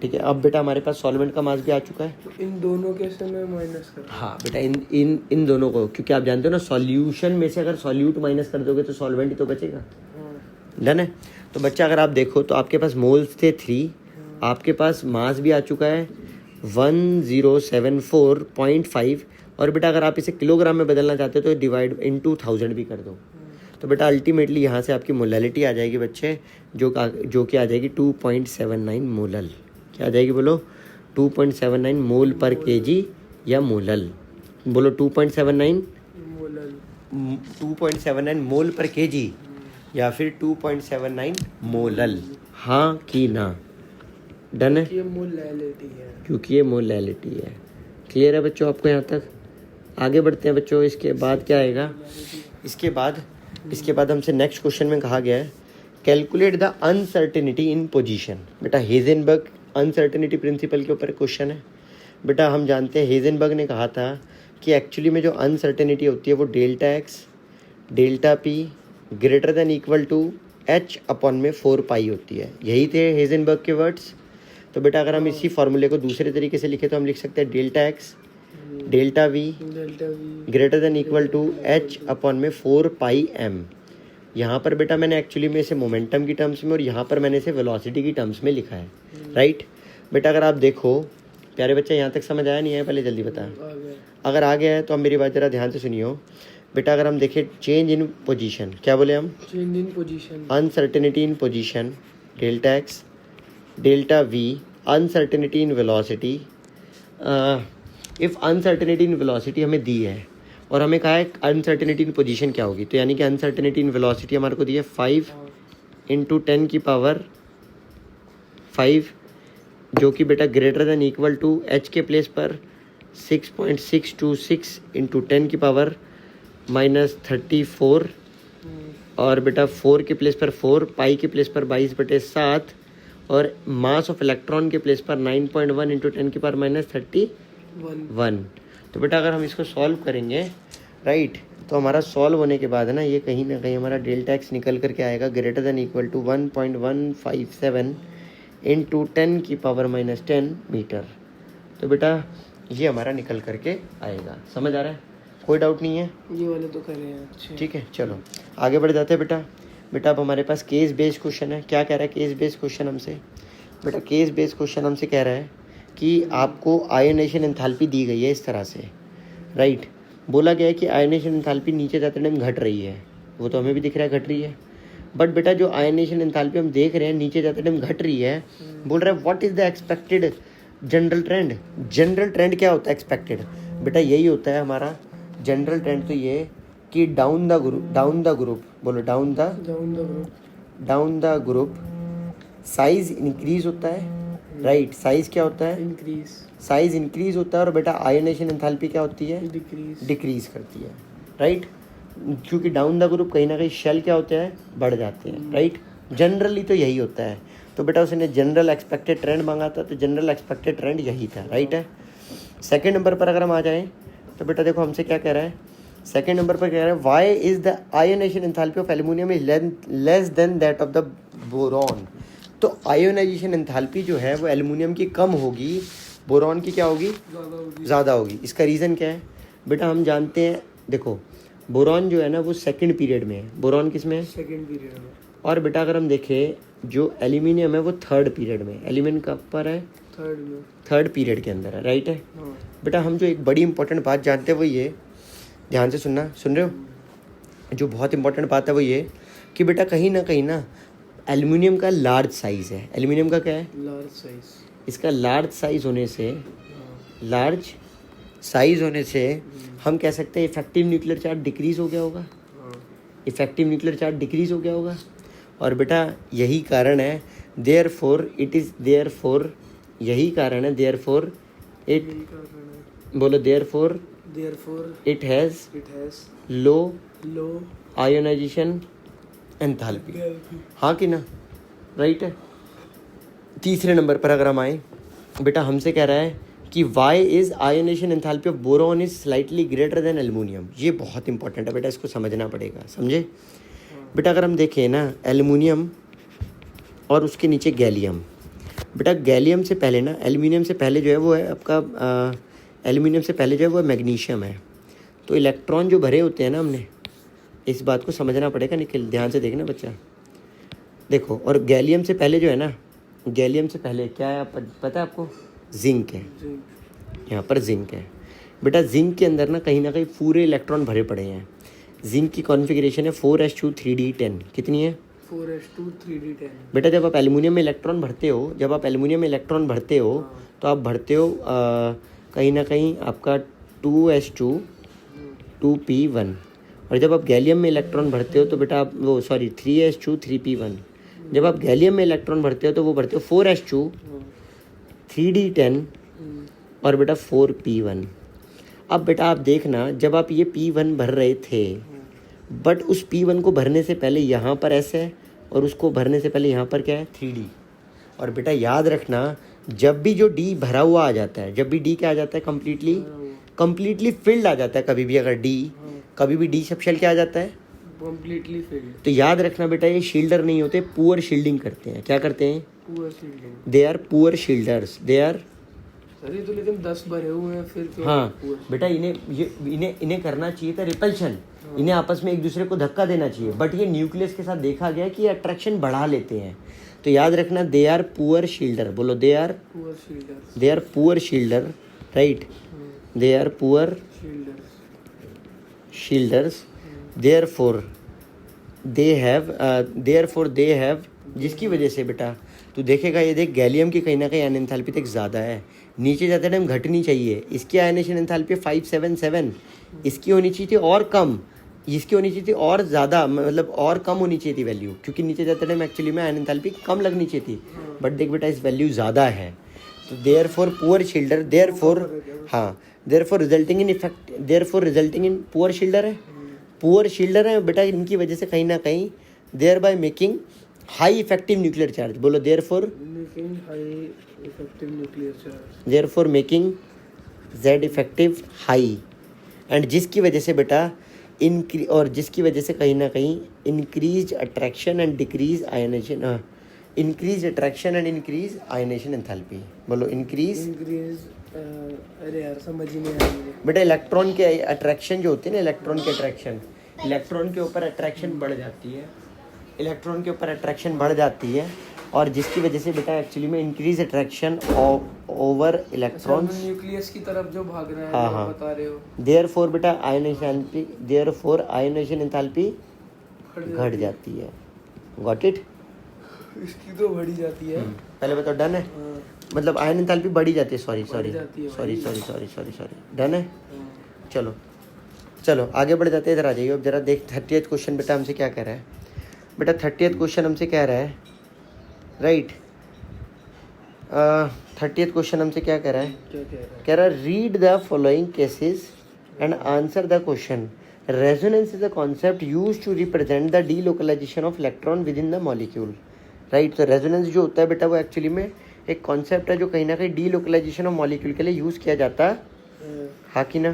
ठीक है। अब बेटा हमारे पास सॉल्वेंट का मास भी आ चुका है। इन दोनों के से मैं माइनस कर, हाँ बेटा इन दोनों को, क्योंकि आप जानते हो ना सॉल्यूशन में से अगर सॉल्यूट माइनस कर दोगे तो सॉल्वेंट ही तो बचेगा। डन है। तो बच्चा अगर आप देखो तो आपके पास मोल्स थे 3, आपके पास मास भी आ चुका है 1074.5। और बेटा अगर आप इसे किलोग्राम में बदलना चाहते हो तो डिवाइड इनटू 1000 भी कर दो। तो बेटा अल्टीमेटली यहाँ से आपकी मोलैलिटी आ जाएगी बच्चे जो कि आ जाएगी 2.79 मोलल। क्या आ जाएगी बोलो, 2.79 मोल पर केजी या मोलल। बोलो 2.79 मोल पर केजी या फिर 2.79 मोलल, हाँ कि ना। डन है, ये मोलैलिटी है, क्योंकि ये मोलैलिटी है। क्लियर है बच्चों आपको यहाँ तक? आगे बढ़ते हैं बच्चों। इसके बाद क्या आएगा, इसके बाद हमसे नेक्स्ट क्वेश्चन में कहा गया है calculate the uncertainty in position. बेटा हेजनबर्ग अनसर्टेनिटी प्रिंसिपल के ऊपर क्वेश्चन है। बेटा हम जानते हैं हेजनबर्ग ने कहा था कि एक्चुअली में जो अनसर्टेनिटी होती है वो delta x delta p greater than equal to h upon में 4 पाई होती है। यही थे हेजनबर्ग के वर्ड्स। तो बेटा अगर हम इसी फॉर्मूले को दूसरे तरीके से लिखे तो हम लिख सकते हैं delta x delta v greater than equal to h upon में 4 पाई एम। यहाँ पर बेटा मैंने एक्चुअली में इसे मोमेंटम की टर्म्स में और यहाँ पर मैंने इसे वेलोसिटी की टर्म्स में लिखा है, राइट। बेटा अगर आप देखो प्यारे बच्चे यहाँ तक समझ आया नहीं है, पहले जल्दी बता। अगर आ गया है तो हम मेरी बात ज़रा ध्यान से सुनियो। बेटा अगर हम देखें चेंज इन पोजीशन, क्या बोले हम, change in position, uncertainty in position delta x delta we, uncertainty in velocity. If uncertainty in velocity हमें दी है और हमें कहा है अनसर्टेनिटी इन पोजीशन क्या होगी, तो यानी कि अनसर्टेनिटी इन वेलोसिटी हमारे को दी है 5 × 10 की पावर 5 जो कि बेटा greater than equal to h के प्लेस पर 6.626 × 10 की पावर -34 और बेटा 4 के प्लेस पर 4 पाई के प्लेस पर 22/7 और मास ऑफ इलेक्ट्रॉन के प्लेस पर 9.1 × 10 की पावर -31। तो बेटा अगर हम इसको सॉल्व करेंगे, राइट, तो हमारा सॉल्व होने के बाद है ना ये कहीं ना कहीं हमारा डेल्टा एक्स निकल करके आएगा ग्रेटर देन इक्वल टू 1.157 × 10 की पावर -10 मीटर। तो बेटा ये हमारा निकल करके आएगा। समझ आ रहा है? कोई डाउट नहीं है? ये वाले तो कर रहे हैं अच्छे। ठीक है, चलो आगे बढ़ जाते हैं बेटा। बेटा अब हमारे पास केस बेस्ड क्वेश्चन है। क्या कह रहा है केस बेस्ड क्वेश्चन हमसे? बेटा केस बेस्ड क्वेश्चन हमसे कह रहा है कि आपको आयोनाइजेशन एंथैल्पी दी गई है इस तरह से, राइट। बोला गया है कि आयोनाइजेशन एंथैल्पी नीचे जाते टाइम घट रही है, वो तो हमें भी दिख रहा है घट रही है। बट बेटा जो आयोनाइजेशन एंथैल्पी हम देख रहे हैं नीचे जाते टाइम घट रही है, बोल रहा है what is the expected general trend. General trend क्या होता है एक्सपेक्टेड? बेटा यही होता है हमारा जनरल ट्रेंड, तो ये कि डाउन द ग्रुप बोलो down the group size increase होता है, राइट। साइज क्या होता है? साइज इंक्रीज होता है और बेटा आयोनाइजेशन एंथैल्पी क्या होती है? डिक्रीज करती है, राइट। क्योंकि डाउन द ग्रुप कहीं ना कहीं शेल क्या होते हैं? बढ़ जाते हैं, राइट। जनरली तो यही होता है। तो बेटा उसने जनरल एक्सपेक्टेड ट्रेंड मांगा था, तो जनरल एक्सपेक्टेड ट्रेंड यही था, राइट है। सेकेंड नंबर पर अगर हम आ जाएं तो बेटा देखो हमसे क्या कह रहा है। सेकेंड नंबर पर कह रहा है why is the ionization enthalpy of aluminium is less than that of the boron. तो आयोनाइजेशन एंथैल्पी जो है वो एल्युमिनियम की कम होगी, बोरॉन की क्या होगी? ज़्यादा होगी। इसका रीज़न क्या है? बेटा हम जानते हैं, देखो बोरॉन जो है ना वो सेकंड पीरियड में है। बोरॉन किस में है? सेकंड पीरियड में। और बेटा अगर हम देखें जो एल्यूमिनियम है वो थर्ड पीरियड में, एल्यूमिनियम कब पर है? थर्ड पीरियड के अंदर है, राइट है। बेटा हम जो एक बड़ी इंपॉर्टेंट बात जानते हैं वो ये, ध्यान से सुनना, सुन रहे हो? जो बहुत इंपॉर्टेंट बात है वो ये कि बेटा कहीं ना एल्यूमिनियम का लार्ज साइज़ है। एल्यूमिनियम का क्या है? Large size. इसका लार्ज साइज होने से हम कह सकते हैं इफेक्टिव न्यूक्लियर चार्ज डिक्रीज हो गया होगा। इफेक्टिव न्यूक्लियर चार्ज डिक्रीज हो गया होगा। और बेटा यही कारण है, देयरफॉर यही कारण है, therefore it has low ionization enthalpy. हाँ कि ना, राइट है। तीसरे नंबर पर अगर हम आए, बेटा हमसे कह रहा है कि why is ionization enthalpy of boron is slightly greater than aluminium. ये बहुत इंपॉर्टेंट है बेटा, इसको समझना पड़ेगा, समझे? बेटा अगर हम देखें ना एल्युमिनियम और उसके नीचे गैलियम, बेटा गैलियम से पहले ना एल्युमिनियम से पहले जो है वो है आपका एल्युमिनियम से पहले जो है वो मैग्नीशियम है। तो इलेक्ट्रॉन जो भरे होते हैं ना, हमने इस बात को समझना पड़ेगा। निखिल ध्यान से देखना बच्चा, देखो। और गैलियम से पहले जो है ना, गैलियम से पहले क्या है पता है आपको? जिंक है। यहाँ पर जिंक है बेटा। जिंक के अंदर ना कहीं पूरे इलेक्ट्रॉन भरे पड़े हैं। जिंक की कॉन्फ़िगरेशन है 4s2 3d10। कितनी है? 4s2 3d10। बेटा जब आप एल्युमिनियम में इलेक्ट्रॉन भरते हो, तो आप भरते हो कहीं ना कहीं आपका 2s2 2p1। और जब आप गैलियम में इलेक्ट्रॉन भरते हो तो बेटा आप 3s2 3p1। जब आप गैलियम में इलेक्ट्रॉन भरते हो तो वो भरते हो 4s2 3d10 और बेटा 4p1। अब बेटा आप देखना, जब आप ये p1 भर रहे थे, बट उस p1 को भरने से पहले यहाँ पर ऐसे है और उसको भरने से पहले यहाँ पर क्या है? 3d। और बेटा याद रखना, जब भी जो d भरा हुआ आ जाता है, जब भी d क्या आ जाता है? कंप्लीटली फिल्ड आ जाता है। कभी भी d सब शेल क्या आ जाता है? Completely filled. तो याद रखना बेटा, ये शील्डर नहीं होते, पुअर शील्डिंग करते हैं। क्या करते हैं? Poor shielding. They are poor shielders, they are. Sir ये तो लेकिन 10 भरे हुए हैं फिर क्यों? हाँ बेटा, इन्हें करना चाहिए था रिपल्शन। इन्हें आपस में एक दूसरे को धक्का देना चाहिए, बट ये न्यूक्लियस के साथ देखा गया कि अट्रैक्शन बढ़ा लेते हैं। तो याद रखना, दे आर पुअर शील्डर। बोलो, they are poor shielder, right. They are poor shielders, therefore they have जिसकी वजह से बेटा तू देखेगा, ये देख गैलियम की कहीं ना कहीं आयन एंथैल्पी तक ज़्यादा है, नीचे जाते टाइम घटनी चाहिए। इसकी आयनेशन एंथैल्पी 577, इसकी होनी चाहिए थी और कम, इसकी होनी चाहिए थी और ज़्यादा, मतलब और कम होनी चाहिए थी वैल्यू, क्योंकि नीचे जाते टाइम एक्चुअली में आयन एंथैल्पी कम लगनी चाहिए थी। बट देख बेटा, इस वैल्यू ज़्यादा है, तो therefore poor shielder, therefore resulting in poor shielder है बेटा। इनकी वजह से कहीं ना कहीं thereby making high effective nuclear charge. बोलो, therefore making Z effective high, and जिसकी वजह से बेटा जिसकी वजह से कहीं ना कहीं increase attraction and decrease ionisation, increase attraction and increase ionisation enthalpy. बोलो, इंक्रीज अरे यार समझ ही नहीं आ रही बेटा। इलेक्ट्रॉन के अट्रैक्शन जो होते हैं ना, इलेक्ट्रॉन के ऊपर अट्रैक्शन बढ़ जाती है, और जिसकी वजह से बेटा एक्चुअली में increase attraction over electron nucleus की तरफ जो भाग रहा है। हाँ, बता रहे हो। देयरफॉर बेटा आयनेशन एंथैल्पी घट जाती है। Got it? इसकी तो बढ़ी जाती है। पहले बताओ, डन है? मतलब आयन एंथैल्पी बढ़ी जाती है। सॉरी डन है। चलो आगे बढ़ जाते हैं। इधर आ जाइए। अब जरा देख 30th क्वेश्चन बेटा हमसे क्या कह रहा है। बेटा 30th क्वेश्चन हमसे कह रहा है, राइट। 30th क्वेश्चन हमसे क्या कह रहा है? कह रहा है read the following cases and answer the question. Resonance is a concept used to represent the delocalization of electron within the molecule, right. तो रेजोनेंस जो होता है बेटा वो एक्चुअली में एक कॉन्सेप्ट है जो कहीं ना कहीं डीलोकलाइजेशन ऑफ मॉलिक्यूल के लिए यूज़ किया जाता है। हाँ कि ना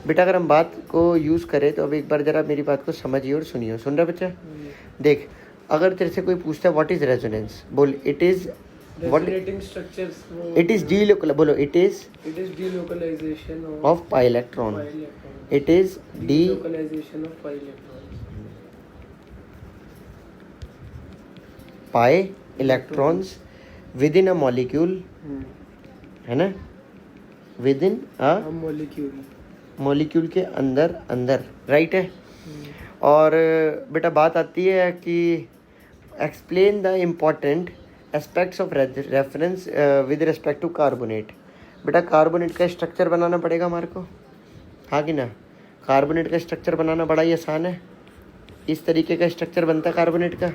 बेटा? अगर हम बात को यूज़ करें तो अब एक बार ज़रा मेरी बात को समझिए और सुनिए। सुन रहा बच्चा? देख, अगर तेरे से कोई पूछता है व्हाट इज़ रेजोनेंस, बोल it is delocalization of pi electron. It is D delocalization of pi electron. It is delocalization of pi electron. It is delocalization of pi electron. It is delocalization of pi electron. It is delocalization of pi electron. Pi electrons within a molecule, है ना, with in a molecule के अंदर अंदर, right है। और बेटा बात आती है कि explain the important aspects of reference with respect to carbonate. बेटा कार्बोनेट का स्ट्रक्चर बनाना पड़ेगा हमारे को, हाँ कि ना। कार्बोनेट का स्ट्रक्चर बनाना बड़ा ही आसान है, इस तरीके का स्ट्रक्चर बनता है कार्बोनेट का,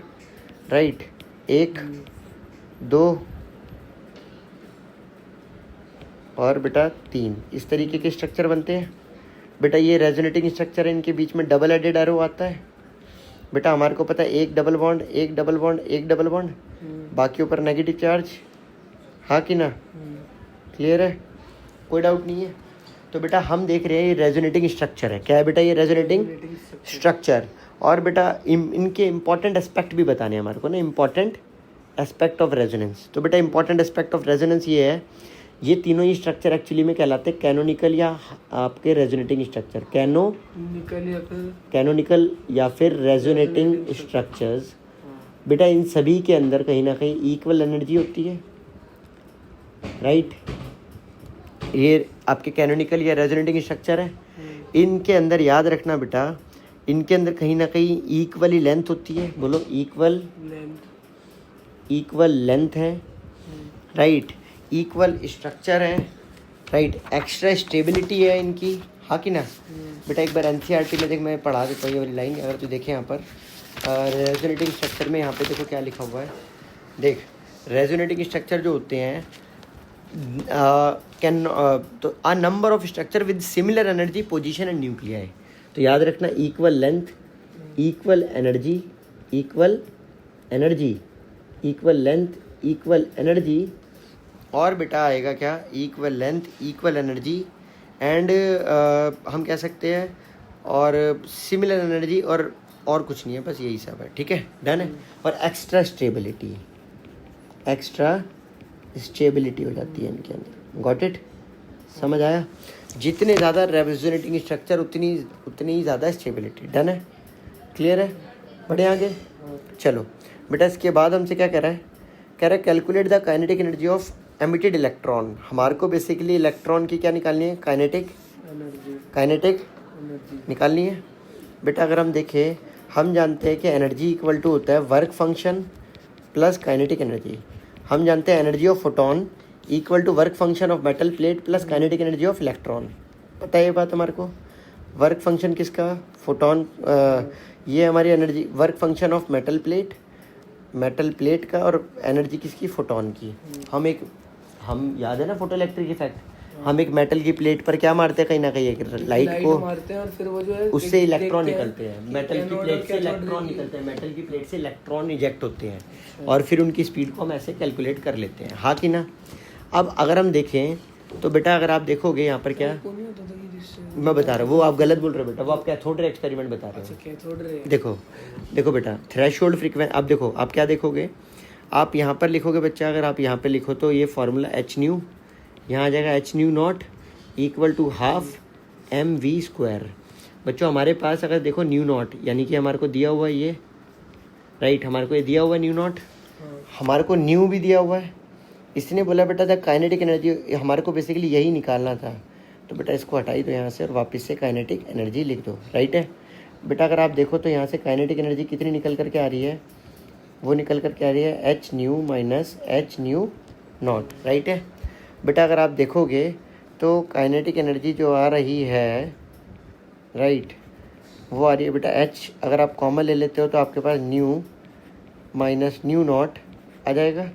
राइट। 1 2 और बेटा 3, इस तरीके के स्ट्रक्चर बनते हैं। बेटा ये रेजोनेटिंग स्ट्रक्चर है, इनके बीच में डबल एडेड एरो आता है। बेटा हमारे को पता है एक डबल बॉन्ड, एक डबल बॉन्ड, एक डबल बॉन्ड, बाकी ऊपर नेगेटिव चार्ज, हाँ कि ना। क्लियर है, कोई डाउट नहीं है। तो बेटा हम देख रहे हैं ये रेजोनेटिंग स्ट्रक्चर है, क्या है बेटा, ये रेजोनेटिंग स्ट्रक्चर। और बेटा इनके इंपॉर्टेंट एस्पेक्ट भी बताने हैं हमारे को ना, इंपॉर्टेंट एस्पेक्ट ऑफ रेजोनेंस। तो बेटा इंपॉर्टेंट एस्पेक्ट ऑफ रेजोनेंस ये है, ये तीनों ही स्ट्रक्चर एक्चुअली में कहलाते हैं कैनोनिकल या आपके रेजोनेटिंग स्ट्रक्चर, कैनोनिकल या फिर रेजोनेटिंग स्ट्रक्चर्स। बेटा इन सभी के अंदर कहीं ना कहीं इक्वल एनर्जी होती है, राइट। ये आपके कैनोनिकल या रेजोनेटिंग स्ट्रक्चर है, इनके अंदर याद रखना बेटा, इनके अंदर कहीं ना कहीं इक्वली लेंथ होती है, बोलो इक्वल लेंथ है, राइट। इक्वल स्ट्रक्चर है, राइट। एक्स्ट्रा स्टेबिलिटी है इनकी, हाँ कि ना। बेटा एक बार एनसीईआरटी में देख, मैं पढ़ा देता हूँ ये वाली लाइन, अगर तू देखे यहाँ पर रेजोनेटिंग स्ट्रक्चर में, यहाँ पे देखो क्या लिखा हुआ है, देख रेजोनेटिंग स्ट्रक्चर जो होते हैं कैन तो a number of structure with similar energy position and nuclei है। तो याद रखना equal length, equal energy, equal energy, equal length, equal energy, और बेटा आएगा क्या, equal length, equal energy and हम कह सकते हैं और सिमिलर एनर्जी, और कुछ नहीं है, बस यही सब है, ठीक है, डन है। और एक्स्ट्रा स्टेबिलिटी, एक्स्ट्रा स्टेबिलिटी हो जाती है इनके अंदर, गॉट इट, समझ आया। जितने ज़्यादा रेजोनेटिंग स्ट्रक्चर उतनी ही ज़्यादा स्टेबिलिटी, डन है, क्लियर है। बढ़े आगे, चलो बेटा इसके बाद हमसे क्या कह रहा है, कह रहा है calculate the kinetic energy of emitted electron. हमारे को बेसिकली इलेक्ट्रॉन की क्या निकालनी है, काइनेटिक एनर्जी निकालनी है। बेटा अगर हम देखें, हम जानते हैं कि एनर्जी इक्वल टू होता है work function plus kinetic energy. हम जानते हैं energy of photon equal to work function of metal plate plus kinetic energy of electron. पता है ये बात हमारे को, वर्क फंक्शन किसका, फोटोन, ये हमारी energy, work function of metal plate का, और एनर्जी किसकी, फोटोन की। हम याद है ना फोटो इलेक्ट्रिक इफेक्ट, हम एक मेटल की प्लेट पर क्या मारते हैं, कहीं ना कहीं एक लाइट को मारते हैं, और फिर वो जो है उससे इलेक्ट्रॉन निकलते हैं, मेटल की प्लेट से इलेक्ट्रॉन निकलते हैं, मेटल की प्लेट से इलेक्ट्रॉन इजेक्ट होते हैं, और फिर उनकी स्पीड को हम ऐसे कैलकुलेट कर लेते हैं, हाँ कि ना। अब अगर हम देखें तो बेटा अगर आप देखोगे यहाँ पर क्या, मैं बता रहा हूँ, वो आप गलत बोल रहे हो बेटा, वो आप कैथोड रे एक्सपेरिमेंट बता रहे हो। देखो बेटा थ्रेशोल्ड फ्रीक्वेंसी, अब देखो आप क्या देखोगे, आप यहाँ पर लिखोगे बच्चा, अगर आप यहाँ पर लिखो तो ये फॉर्मूला एच न्यू, यहाँ आ जाएगा h nu not equal to half m v square. बच्चों हमारे पास अगर देखो न्यू नॉट, यानी कि हमारे को दिया हुआ है ये, राइट, हमारे को ये दिया हुआ है न्यू नॉट, हमारे को न्यू भी दिया हुआ है। इसने बोला बेटा द काइनेटिक एनर्जी, हमारे को बेसिकली यही निकालना था, तो बेटा इसको हटाई दो यहाँ से और वापस से काइनेटिक एनर्जी लिख दो, राइट है। बेटा अगर आप देखो तो यहाँ से काइनेटिक एनर्जी कितनी निकल करके आ रही है, वो निकल करके आ रही है H new minus H nu not, right है। बेटा अगर आप देखोगे तो काइनेटिक एनर्जी जो आ रही है, राइट, वो आ रही है बेटा एच, अगर आप कॉमन ले लेते हो तो आपके पास न्यू माइनस न्यू नॉट आ जाएगा,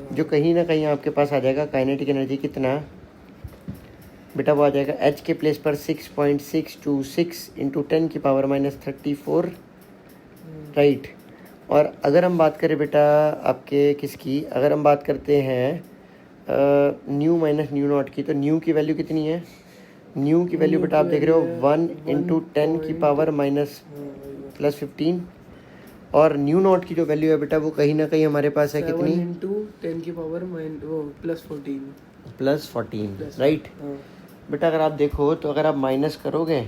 जो कहीं ना कहीं आपके पास आ जाएगा काइनेटिक एनर्जी कितना बेटा, वो आ जाएगा एच के प्लेस पर 6.626 इंटू 10 की पावर माइनस 34, राइट। और अगर हम बात करें बेटा आपके किसकी, अगर हम बात करते हैं न्यू माइनस न्यू नॉट की, तो न्यू की वैल्यू कितनी है, न्यू की वैल्यू बेटा आप देख रहे हो 1 इंटू 10 की पावर माइनस प्लस 15, और न्यू नॉट की जो वैल्यू है बेटा वो कहीं ना कहीं हमारे पास है कितनी, 7 इंटू 10 की पावर प्लस 14, राइट। बेटा अगर आप देखो तो अगर आप माइनस करोगे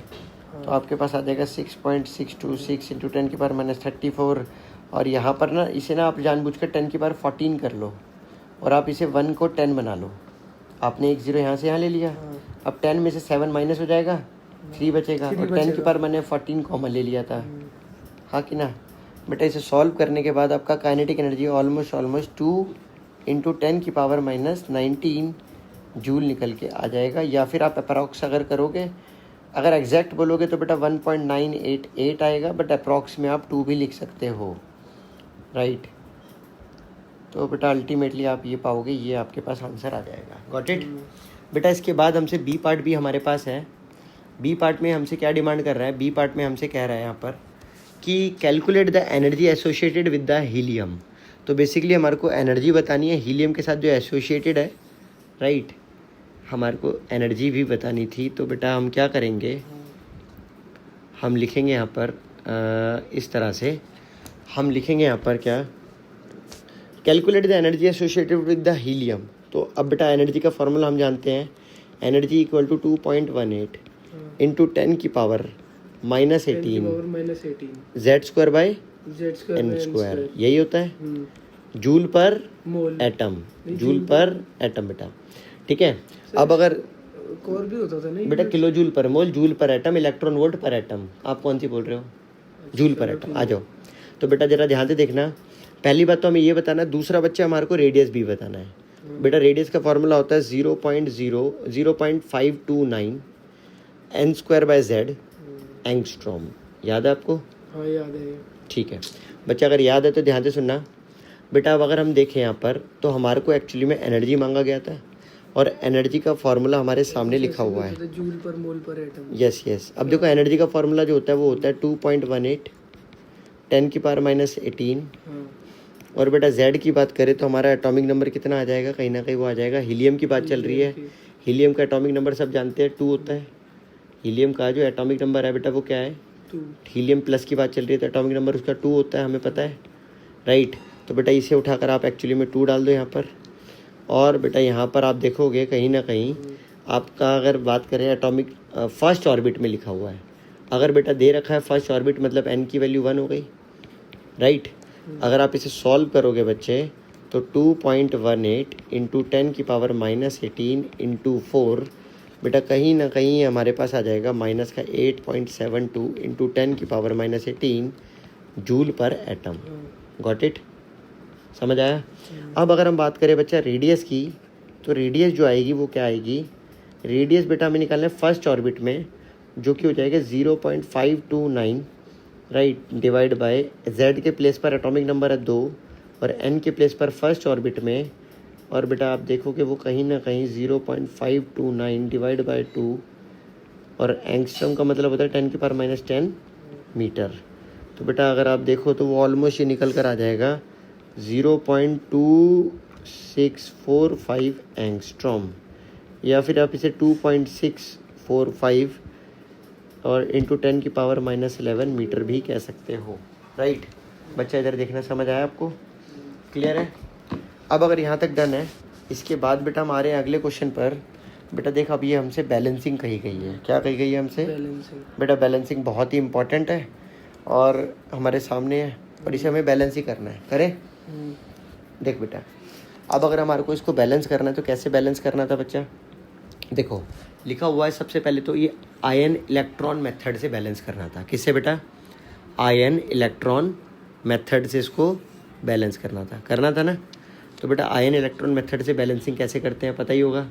तो आपके पास आ जाएगा 6.626 इंटू 10 की पावर माइनस 34, और यहाँ पर ना इसे ना आप जानबूझकर 10 की पावर 14 कर लो और आप इसे 1 को 10 बना लो। आपने एक 0 यहाँ से यहाँ ले लिया, अब 10 में से 7 माइनस हो जाएगा, 3 बचेगा, और 10 की पावर मैंने 14 कॉमन ले लिया था, हाँ कि ना बेटा। इसे सॉल्व करने के बाद आपका काइनेटिक एनर्जी ऑलमोस्ट 2 इंटू 10 की पावर माइनस 19 जूल निकल के आ जाएगा। या फिर आप अप्रॉक्स अगर करोगे, अगर एग्जैक्ट बोलोगे तो बेटा 1.988 आएगा, बट अप्रॉक्स में आप 2 भी लिख सकते हो, राइट। तो बेटा अल्टीमेटली आप ये पाओगे, ये आपके पास आंसर आ जाएगा। गॉट इट बेटा। इसके बाद हमसे बी पार्ट भी हमारे पास है। बी पार्ट में हमसे क्या डिमांड कर रहा है? बी पार्ट में हमसे कह रहा है यहाँ पर कि calculate the energy associated with the helium. तो बेसिकली हमारे को एनर्जी बतानी है हीलियम के साथ जो एसोसिएटेड है, राइट। हमारे को एनर्जी भी बतानी थी, तो बेटा हम क्या करेंगे, हम लिखेंगे यहाँ पर इस तरह से, हम लिखेंगे यहाँ पर क्या, calculate the energy associated with the helium. तो अब बेटा एनर्जी का फॉर्मूला हम जानते हैं, एनर्जी इक्वल टू 2.18 इंटू 10 की power minus 18 z square by n square, यही होता है joule per atom, joule per atom बेटा, ठीक है। अब अगर और भी होता था नहीं बेटा kilo joule per mole, joule per atom, electron volt per atom, आप कौन सी बोल रहे हो? Joule per atom. आ जाओ। तो बेटा जरा ध्यान से देखना, पहली बात तो हमें ये बताना, दूसरा बच्चा हमारे को रेडियस भी बताना है। बेटा रेडियस का फॉर्मूला होता है 0.529 n square by z angstrom. याद है आपको? हाँ याद है। ठीक है बच्चा, अगर याद है तो ध्यान से सुनना बेटा। अब अगर हम देखें यहाँ पर तो हमारे को एक्चुअली में एनर्जी मांगा गया था और एनर्जी का फॉर्मूला हमारे सामने लिखा हुआ है, जूल पर मोल पर एटम। यस। अब देखो एनर्जी का फॉर्मूला जो होता है वो होता है 2.18 10 की पावर माइनस 18। और बेटा जेड की बात करें तो हमारा एटॉमिक नंबर कितना आ जाएगा? कहीं ना कहीं वो आ जाएगा, हीलियम की बात चल रही है, हीलियम का एटॉमिक नंबर सब जानते हैं 2 होता है। हीलियम का जो एटॉमिक नंबर है बेटा वो क्या है? 2। हीलियम प्लस की बात चल रही है तो एटॉमिक नंबर उसका 2 होता है, हमें पता है, राइट। तो बेटा इसे उठाकर आप एक्चुअली में 2 डाल दो यहाँ पर। और बेटा यहाँ पर आप देखोगे कहीं ना कहीं आपका, अगर बात करें एटॉमिक फर्स्ट ऑर्बिट में लिखा हुआ है, अगर बेटा दे रखा है फर्स्ट ऑर्बिट मतलब एन की वैल्यू 1 हो गई, राइट। अगर आप इसे सॉल्व करोगे बच्चे तो 2.18 इंटू 10 की पावर माइनस 18 इंटू 4, बेटा कहीं ना कहीं हमारे पास आ जाएगा माइनस का 8.72 इंटू 10 की power minus 18 joule per atom. Got it? समझ आया? अब अगर हम बात करें बच्चा रेडियस की, तो रेडियस जो आएगी वो क्या आएगी? रेडियस बेटा हमें निकालना है फर्स्ट ऑर्बिट में, जो कि हो जाएगा 0.529, राइट, डिवाइड बाय जेड के प्लेस पर एटॉमिक नंबर है 2 और एन के प्लेस पर फर्स्ट ऑर्बिट में, और बेटा आप देखोगे वो कहीं ना कहीं 0.529 डिवाइड बाय 2, और एंगस्ट्रॉम का मतलब होता है 10 की पावर माइनस 10 मीटर। तो बेटा अगर आप देखो तो वो ऑलमोस्ट ये निकल कर आ जाएगा 0.2645 एंगस्ट्रॉम, या फिर आप इसे 2.645 और इंटू 10 की पावर माइनस 11 मीटर भी कह सकते हो, राइट। बच्चा इधर देखना, समझ आया आपको? क्लियर है? अब अगर यहाँ तक डन है, इसके बाद बेटा हम आ रहे हैं अगले क्वेश्चन पर। बेटा देख, अब ये हमसे बैलेंसिंग कही गई है। क्या कही गई है हमसे? बैलेंसिंग। बेटा बैलेंसिंग बहुत ही इंपॉर्टेंट है और हमारे सामने है, और इसे हमें बैलेंस ही करना है। करें? देख बेटा, अब अगर हमारे को इसको बैलेंस करना है तो कैसे बैलेंस करना था बच्चा? देखो लिखा हुआ है सबसे पहले तो ये आयन इलेक्ट्रॉन मेथड से बैलेंस करना था। किससे बेटा? आयन इलेक्ट्रॉन मेथड से इसको बैलेंस करना था ना। तो बेटा आयन इलेक्ट्रॉन मेथड से बैलेंसिंग कैसे करते हैं पता ही होगा,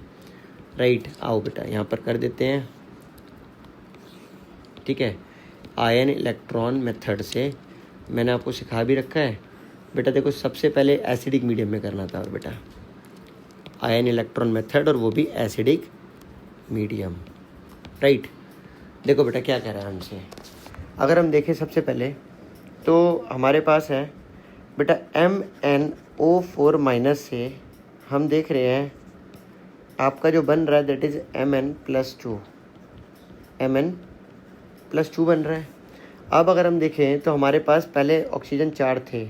राइट। आओ बेटा यहाँ पर कर देते हैं, ठीक है। आयन इलेक्ट्रॉन मेथड से मैंने आपको सिखा भी रखा है बेटा। देखो सबसे पहले एसिडिक मीडियम में करना था, और बेटा आयन इलेक्ट्रॉन मेथड, और वो भी एसिडिक मीडियम, राइट। देखो बेटा क्या कह रहा है हमसे, अगर हम देखें सबसे पहले तो हमारे पास है बेटा MnO4 माइनस से हम देख रहे हैं आपका जो बन रहा है दैट इज़ Mn+2, Mn+2 बन रहा है। अब अगर हम देखें तो हमारे पास पहले ऑक्सीजन 4 थे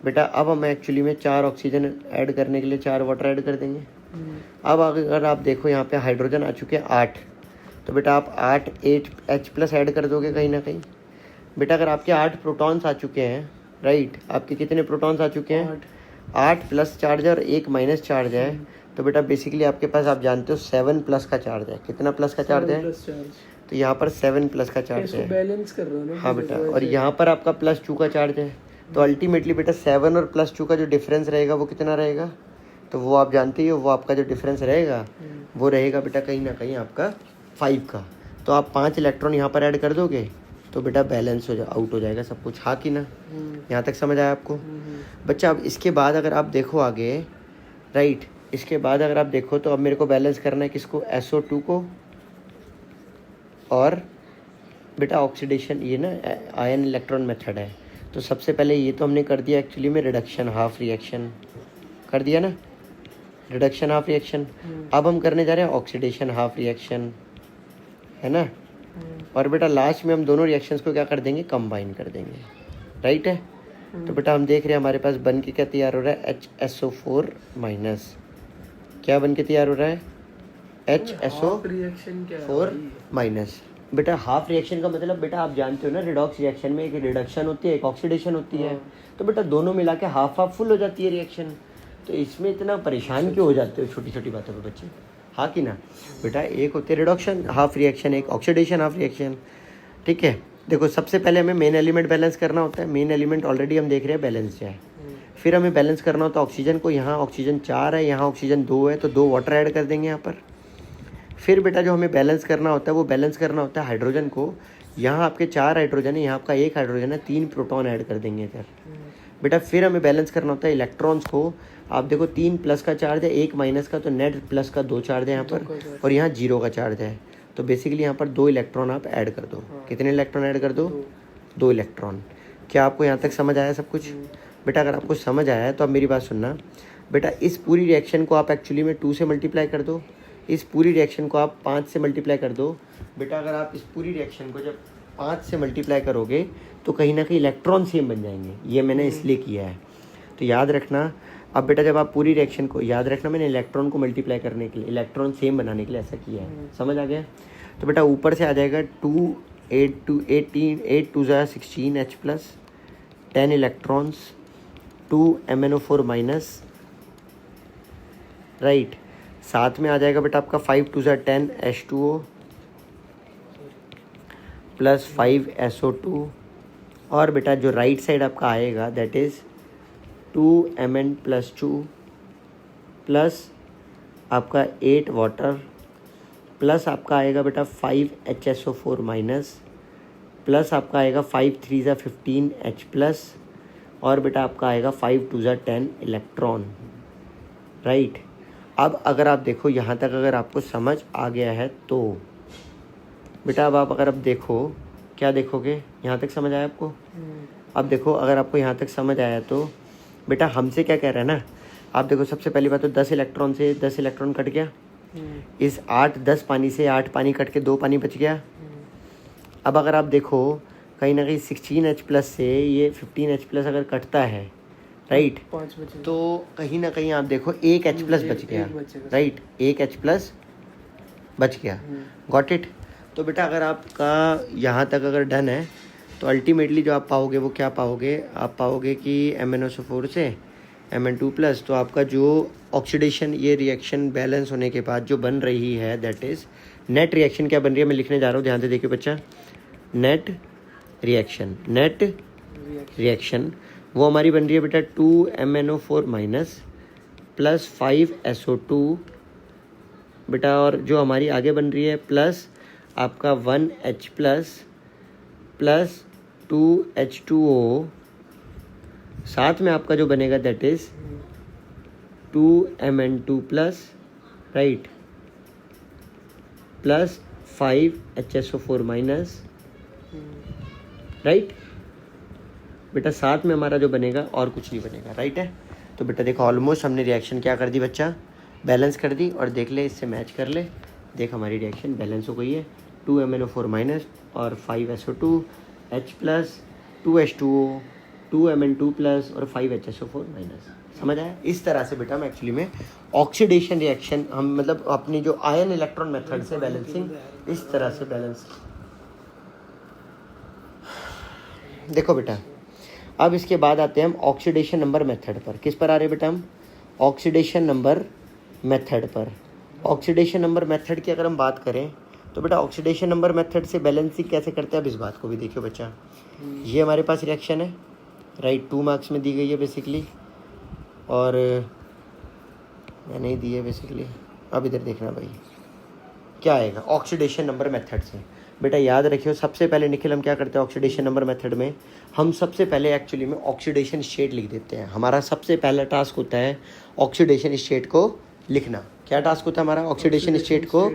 बेटा, अब हम एक्चुअली में 4 ऑक्सीजन ऐड करने के लिए 4 वाटर ऐड कर देंगे। अब अगर आप देखो यहाँ पे हाइड्रोजन आ चुके हैं 8, तो बेटा आप 8H+ ऐड कर दोगे कहीं ना कहीं। बेटा अगर आपके 8 प्रोटॉन्स आ चुके हैं राइट। आपके कितने प्रोटॉन्स आ चुके हैं? 8 प्लस चार्ज है और 1 माइनस चार्ज है। तो बेटा बेसिकली आपके पास, आप जानते हो 7 प्लस का चार्ज है। कितना प्लस का चार्ज है? तो यहाँ पर 7 प्लस का चार्ज है। बैलेंस कर रहा हूँ ना। हाँ बेटा, और यहाँ पर आपका +2 का चार्ज है। तो अल्टीमेटली बेटा 7 और +2 का जो डिफरेंस रहेगा वो कितना रहेगा? तो वो आप जानते ही हो, वो आपका जो डिफरेंस रहेगा वो रहेगा बेटा कहीं ना कहीं आपका 5 का। तो आप 5 इलेक्ट्रॉन यहाँ पर ऐड कर दोगे तो बेटा बैलेंस आउट हो जाएगा सब कुछ। हाँ कि ना? यहाँ तक समझ आया आपको बच्चा? अब इसके बाद अगर आप देखो आगे, राइट, इसके बाद अगर आप देखो तो अब मेरे को बैलेंस करना है किसको? SO2 को। और बेटा ऑक्सीडेशन, ये ना आयन इलेक्ट्रॉन मेथड है। तो सबसे पहले ये तो हमने कर दिया एक्चुअली में रिडक्शन हाफ रिएक्शन, कर दिया ना, रिडक्शन हाफ रिएक्शन। अब हम करने जा रहे हैं ऑक्सीडेशन हाफ रिएक्शन, है ना। और बेटा लास्ट में हम दोनों रिएक्शंस को क्या कर देंगे? कंबाइन कर देंगे, राइट है। तो बेटा हम देख रहे हैं हमारे पास बन के क्या तैयार हो रहा है? HSO4 minus. क्या बन के तैयार हो रहा है? HSO4 minus. बेटा हाफ रिएक्शन का मतलब बेटा आप जानते हो ना, रिडॉक्स रिएक्शन में एक रिडक्शन होती है, एक ऑक्सीडेशन होती है। तो बेटा दोनों मिला के हाफ हाफ फुल हो जाती है रिएक्शन। तो इसमें इतना परेशान क्यों हो जाते हो छोटी छोटी बातों पे बच्चे? हाँ कि ना? बेटा एक होती है रिडक्शन हाफ रिएक्शन, एक ऑक्सीडेशन हाफ रिएक्शन, ठीक है। देखो सबसे पहले हमें मेन एलिमेंट बैलेंस करना होता है। मेन एलिमेंट ऑलरेडी हम देख रहे हैं बैलेंस है। फिर हमें बैलेंस करना होता है ऑक्सीजन को। यहाँ ऑक्सीजन 4 है, यहाँ ऑक्सीजन 2 है, तो 2 वाटर ऐड कर देंगे यहाँ पर। फिर बेटा जो हमें बैलेंस करना होता है वो बैलेंस करना होता है हाइड्रोजन को। यहाँ आपके 4 हाइड्रोजन है, यहाँ आपका 1 हाइड्रोजन है, 3 प्रोटॉन ऐड कर देंगे इधर। बेटा फिर हमें बैलेंस करना होता है इलेक्ट्रॉन्स को। आप देखो 3 प्लस का चार्ज है, 1 माइनस का, तो नेट प्लस का 2 चार्ज है यहाँ पर, और यहाँ 0 का चार्ज है। तो बेसिकली यहाँ पर 2 इलेक्ट्रॉन आप ऐड कर दो। कितने इलेक्ट्रॉन ऐड कर दो? 2 इलेक्ट्रॉन। क्या आपको यहाँ तक समझ आया सब कुछ? बेटा अगर आपको समझ आया है तो आप मेरी बात सुनना। बेटा इस पूरी रिएक्शन को आप एक्चुअली में 2 से मल्टीप्लाई कर दो। इस पूरी रिएक्शन को आप 5 से मल्टीप्लाई कर दो। बेटा अगर आप इस पूरी रिएक्शन को जब 5 से मल्टीप्लाई करोगे तो कहीं ना कहीं इलेक्ट्रॉन सेम बन जाएंगे। ये मैंने इसलिए किया है, तो याद रखना। अब बेटा जब आप पूरी रिएक्शन को, याद रखना मैंने इलेक्ट्रॉन को मल्टीप्लाई करने के लिए, इलेक्ट्रॉन सेम बनाने के लिए ऐसा किया है। समझ आ गया? तो बेटा ऊपर से आ जाएगा 2 8 2 18 8 2 16 H plus 10 electrons 2 MnO4 minus, right. साथ में आ जाएगा बेटा आपका 5 2 10 H2O प्लस 5 SO2। और बेटा जो राइट साइड आपका आएगा दैट इज़ 2 Mn+2 प्लस आपका 8 वाटर प्लस आपका आएगा बेटा 5 HSO4 माइनस प्लस आपका आएगा 5 3 15 H प्लस, और बेटा आपका आएगा 5 2 10 इलेक्ट्रॉन, राइट। अब अगर आप देखो यहाँ तक अगर आपको समझ आ गया है तो बेटा अब आप अगर अब देखो क्या देखोगे? यहाँ तक समझ आया आपको? अब देखो अगर आपको यहाँ तक समझ आया तो बेटा हमसे क्या कह रहा है ना, आप देखो सबसे पहली बात तो 10 इलेक्ट्रॉन से 10 इलेक्ट्रॉन कट गया। इस 10 पानी से 8 पानी कट के 2 पानी बच गया। अब अगर आप देखो कहीं ना कहीं 16 H प्लस से ये 15 H प्लस अगर कटता है, राइट, तो कहीं ना कहीं आप देखो 1 H प्लस बच गया, राइट, 1 H प्लस बच गया। Got it? तो बेटा अगर आपका यहाँ तक अगर डन है तो अल्टीमेटली जो आप पाओगे वो क्या पाओगे? आप पाओगे कि MnO4 से Mn2 प्लस, तो आपका जो ऑक्सीडेशन ये रिएक्शन बैलेंस होने के बाद जो बन रही है दैट इज़ नेट रिएक्शन। क्या बन रही है मैं लिखने जा रहा हूँ, ध्यान से देखिए बच्चा। नेट रिएक्शन वो हमारी बन रही है बेटा 2 MnO4 माइनस प्लस 5 SO2 बेटा, और जो हमारी आगे बन रही है प्लस आपका 1 H प्लस 2 H2O, साथ में आपका जो बनेगा that is 2 Mn2 plus, right, plus 5 HSO4 minus, right. बेटा साथ में हमारा जो बनेगा और कुछ नहीं बनेगा, राइट है। तो बेटा देखो ऑलमोस्ट हमने रिएक्शन क्या कर दी बच्चा? बैलेंस कर दी। और देख ले इससे मैच कर ले, देख हमारी रिएक्शन बैलेंस हो गई है। 2 MnO4 माइनस और 5 SO2 H plus 2 H2O 2 Mn2 plus और 5 HSO4 माइनस। समझ आया? इस तरह से बेटा हम एक्चुअली में ऑक्सीडेशन रिएक्शन हम मतलब अपनी जो आयन इलेक्ट्रॉन मेथड से बैलेंसिंग इस तरह से बैलेंस। देखो बेटा अब इसके बाद आते हैं हम ऑक्सीडेशन नंबर मेथड पर। किस पर आ रहे हैं बेटा हम? ऑक्सीडेशन नंबर मेथड पर। ऑक्सीडेशन नंबर मेथड की अगर हम बात करें तो बेटा ऑक्सीडेशन नंबर मेथड से बैलेंसिंग कैसे करते हैं अब इस बात को भी देखियो बच्चा। ये हमारे पास रिएक्शन है, राइट, 2 मार्क्स में दी गई है बेसिकली, और मैं नहीं दी है बेसिकली। अब इधर देखना भाई क्या आएगा ऑक्सीडेशन नंबर मेथड से। बेटा याद रखियो, सबसे पहले निखिल हम क्या करते हैं ऑक्सीडेशन नंबर मेथड में, हम सबसे पहले एक्चुअली में ऑक्सीडेशन स्टेट लिख देते हैं। हमारा सबसे पहला टास्क होता है ऑक्सीडेशन स्टेट को लिखना। क्या टास्क होता है हमारा? ऑक्सीडेशन स्टेट को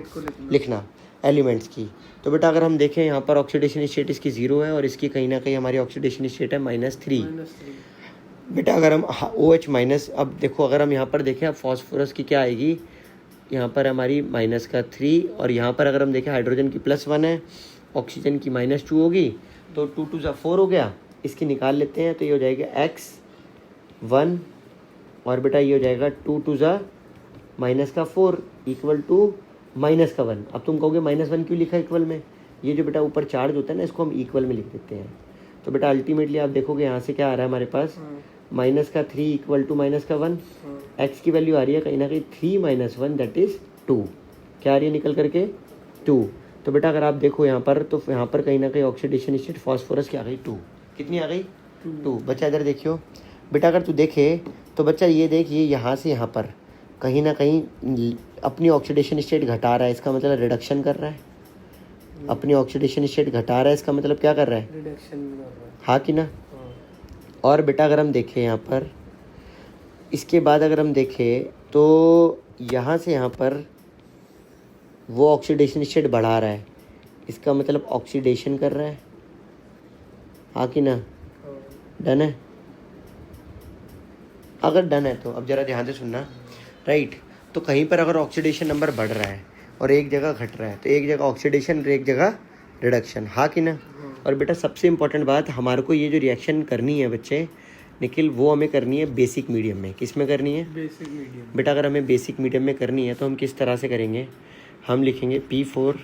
लिखना एलिमेंट्स की। तो बेटा अगर हम देखें यहाँ पर ऑक्सीडेशन स्टेट इसकी 0 है और इसकी कहीं ना कहीं हमारी ऑक्सीडेशन स्टेट है -3। बेटा अगर हम OH माइनस, अब देखो अगर हम यहाँ पर देखें अब फॉस्फोरस की क्या आएगी, यहाँ पर हमारी -3 और यहाँ पर अगर हम देखें हाइड्रोजन की +1 है, ऑक्सीजन की -2 होगी, तो 2 2 4 हो गया। इसकी निकाल लेते हैं तो ये हो जाएगा x1 और बेटा ये हो जाएगा 2 2 -4 इक्वल टू -1। अब तुम कहोगे -1 क्यों लिखा इक्वल में? ये जो बेटा ऊपर चार्ज होता है ना, इसको हम इक्वल में लिख देते हैं। तो बेटा अल्टीमेटली आप देखोगे यहाँ से क्या आ रहा है हमारे पास, -3 इक्वल टू -1। x की वैल्यू आ रही है कहीं ना कहीं 3 - 1 दैट इज 2। क्या आ रही है निकल करके? 2। तो बेटा अगर आप देखो यहाँ पर, तो यहाँ पर कहीं ना कहीं ऑक्सीडेशन स्टेट फॉस्फोरस की आ गई 2। कितनी आ गई? 2। बच्चा इधर देखियो बेटा, अगर तू देखे तो बच्चा ये देख, ये यहाँ से यहाँ पर कहीं ना कहीं अपनी ऑक्सीडेशन स्टेट घटा रहा है, इसका मतलब रिडक्शन कर रहा है। अपनी ऑक्सीडेशन स्टेट घटा रहा है, इसका मतलब क्या कर रहा है? रिडक्शन कर रहा है। हाँ कि ना? और बेटा अगर हम देखें यहाँ पर, इसके बाद अगर हम देखें तो यहाँ से यहाँ पर वो ऑक्सीडेशन स्टेट बढ़ा रहा है, इसका मतलब ऑक्सीडेशन कर रहा है। हाँ कि ना? डन है? अगर डन है तो अब ज़रा ध्यान से सुनना, राइट। तो कहीं पर अगर ऑक्सीडेशन नंबर बढ़ रहा है और एक जगह घट रहा है, तो एक जगह ऑक्सीडेशन और एक जगह रिडक्शन। हाँ कि ना? और बेटा सबसे इम्पोर्टेंट बात, हमारे को ये जो रिएक्शन करनी है बच्चे निखिल, वो हमें करनी है बेसिक मीडियम में। किस में करनी है? Basic medium. बेटा अगर हमें बेसिक मीडियम में करनी है तो हम किस तरह से करेंगे? हम लिखेंगे P4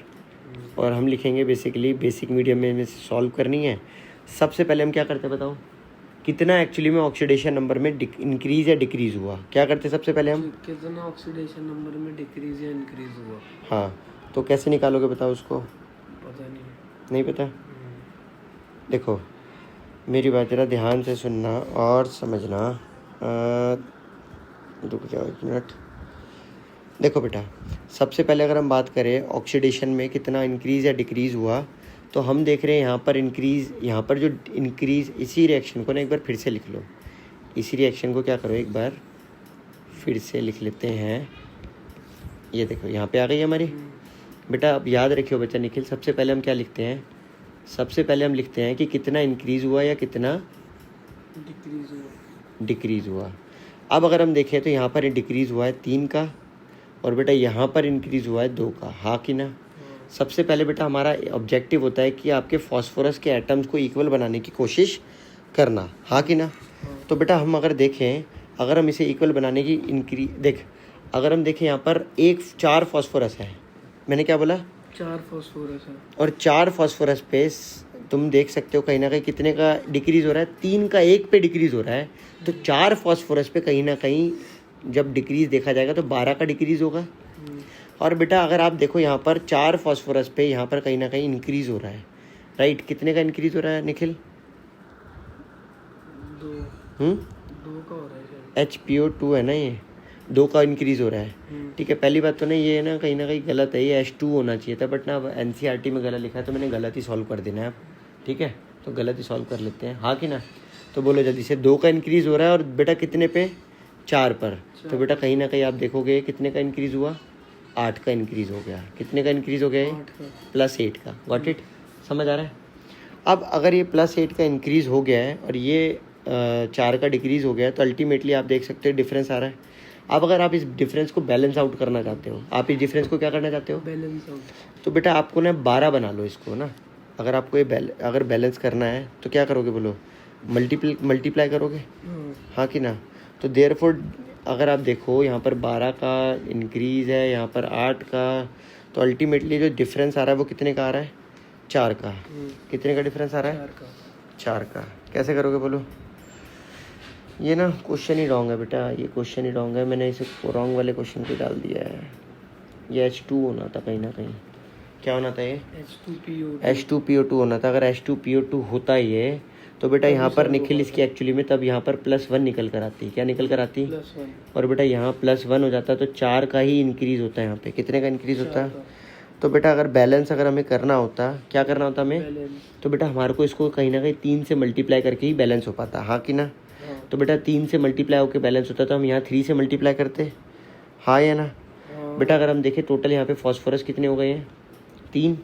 और हम लिखेंगे बेसिकली बेसिक मीडियम में हमें सॉल्व करनी है। सबसे पहले हम क्या करते हैं बताओ, कितना एक्चुअली में ऑक्सीडेशन नंबर में इंक्रीज या डिक्रीज हुआ? क्या करते हैं सबसे पहले हम? कितना ऑक्सीडेशन नंबर में डिक्रीज या इंक्रीज हुआ? हाँ, तो कैसे निकालोगे बताओ उसको? पता नहीं पता? देखो मेरी बात जरा ध्यान से सुनना और समझना। रुक जाओ 1 मिनट। देखो बेटा, सबसे पहले अगर हम बात करें ऑक्सीडेशन में कितना इंक्रीज़ या डिक्रीज़ हुआ, तो हम देख रहे हैं यहाँ पर इंक्रीज़, यहाँ पर जो इंक्रीज़, इसी रिएक्शन को ना एक बार फिर से लिख लो। इसी रिएक्शन को क्या करो, एक बार फिर से लिख लेते हैं। ये देखो यहाँ पे आ गई हमारी। बेटा अब याद रखियो बच्चा निखिल, सबसे पहले हम क्या लिखते हैं? सबसे पहले हम लिखते हैं कि कितना इंक्रीज़ हुआ या कितना डिक्रीज़ हुआ। अब अगर हम देखें तो यहाँ पर डिक्रीज़ हुआ है 3 का और बेटा यहाँ पर इंक्रीज़ हुआ है 2 का। हाँ कि ना? सबसे पहले बेटा हमारा ऑब्जेक्टिव होता है कि आपके फॉस्फोरस के एटम्स को इक्वल बनाने की कोशिश करना। हाँ कि ना? तो बेटा हम अगर देखें, अगर हम इसे इक्वल बनाने की देख, अगर हम देखें यहाँ पर 4 फॉस्फोरस है। मैंने क्या बोला? 4 फॉस्फोरस है। और 4 फॉस्फोरस पे तुम देख सकते हो कहीं ना कहीं कितने का डिक्रीज़ हो रहा है? 3 का 1 पे डिक्रीज़ हो रहा है। तो 4 फॉस्फोरस पे कहीं ना कहीं जब डिक्रीज़ देखा जाएगा तो 12 का डिक्रीज़ होगा। और बेटा अगर आप देखो यहाँ पर 4 फॉस्फोरस पे यहाँ पर कहीं ना कहीं इंक्रीज़ हो रहा है, राइट। कितने का इंक्रीज़ हो रहा है निखिल? 2 का हो रहा है। HPO2 है ना, ये 2 का इंक्रीज़ हो रहा है। ठीक है, पहली बात तो ना ये ना कहीं गलत है, ये H2 होना चाहिए था, बट ना NCERT में गलत लिखा है तो मैंने गलत ही सॉल्व कर देना है आप। ठीक है, तो गलत ही सॉल्व कर लेते हैं। हाँ कि ना? तो बोलो जल्दी से, 2 का इंक्रीज़ हो रहा है और बेटा कितने पे? 4 पर। तो बेटा कहीं ना कहीं आप देखोगे कितने का इंक्रीज़ हुआ? 8 का इंक्रीज़ हो गया। कितने का इंक्रीज़ हो गया? +8 का। Got it? समझ आ रहा है? अब अगर ये +8 का इंक्रीज़ हो गया है और ये 4 का डिक्रीज़ हो गया है, तो अल्टीमेटली आप देख सकते हो डिफरेंस आ रहा है। अब अगर आप इस डिफरेंस को बैलेंस आउट करना चाहते हो, आप इस डिफरेंस को क्या करना चाहते हो? Balance out. तो बेटा आपको ना 12 बना लो इसको ना। अगर आपको ये अगर बैलेंस करना है तो क्या करोगे बोलो? मल्टीप्लाई करोगे। हाँ कि ना? तो देयरफॉर अगर आप देखो यहाँ पर 12 का इंक्रीज़ है, यहाँ पर 8 का, तो अल्टीमेटली जो डिफरेंस आ रहा है वो कितने का आ रहा है? 4 का। कितने का डिफरेंस आ रहा है? 4 का। 4 का। कैसे करोगे बोलो? ये ना क्वेश्चन ही रॉन्ग है बेटा, ये क्वेश्चन ही रॉन्ग है, मैंने इसे रॉन्ग वाले क्वेश्चन पे डाल दिया है। ये H2 होना था कहीं ना कहीं, क्या होना था ये H2PO2 होना था। अगर H2PO2 होता ये तो बेटा यहाँ पर निखिल इसकी एक्चुअली में तब यहाँ पर +1 निकल कर आती, क्या निकल कर आती, और बेटा यहाँ +1 हो जाता तो 4 का ही इंक्रीज होता है। यहाँ पे कितने का इंक्रीज होता? तो बेटा अगर बैलेंस अगर हमें करना होता, क्या करना होता हमें, तो बेटा हमारे को इसको कहीं ना कहीं 3 से मल्टीप्लाई करके ही बैलेंस हो पाता, हाँ कि ना। तो बेटा 3 से मल्टीप्लाई होकर बैलेंस होता तो हम यहाँ 3 से मल्टीप्लाई करते, हाँ या ना। बेटा अगर हम देखें टोटल यहाँ पे फॉस्फोरस कितने हो गए हैं, 3,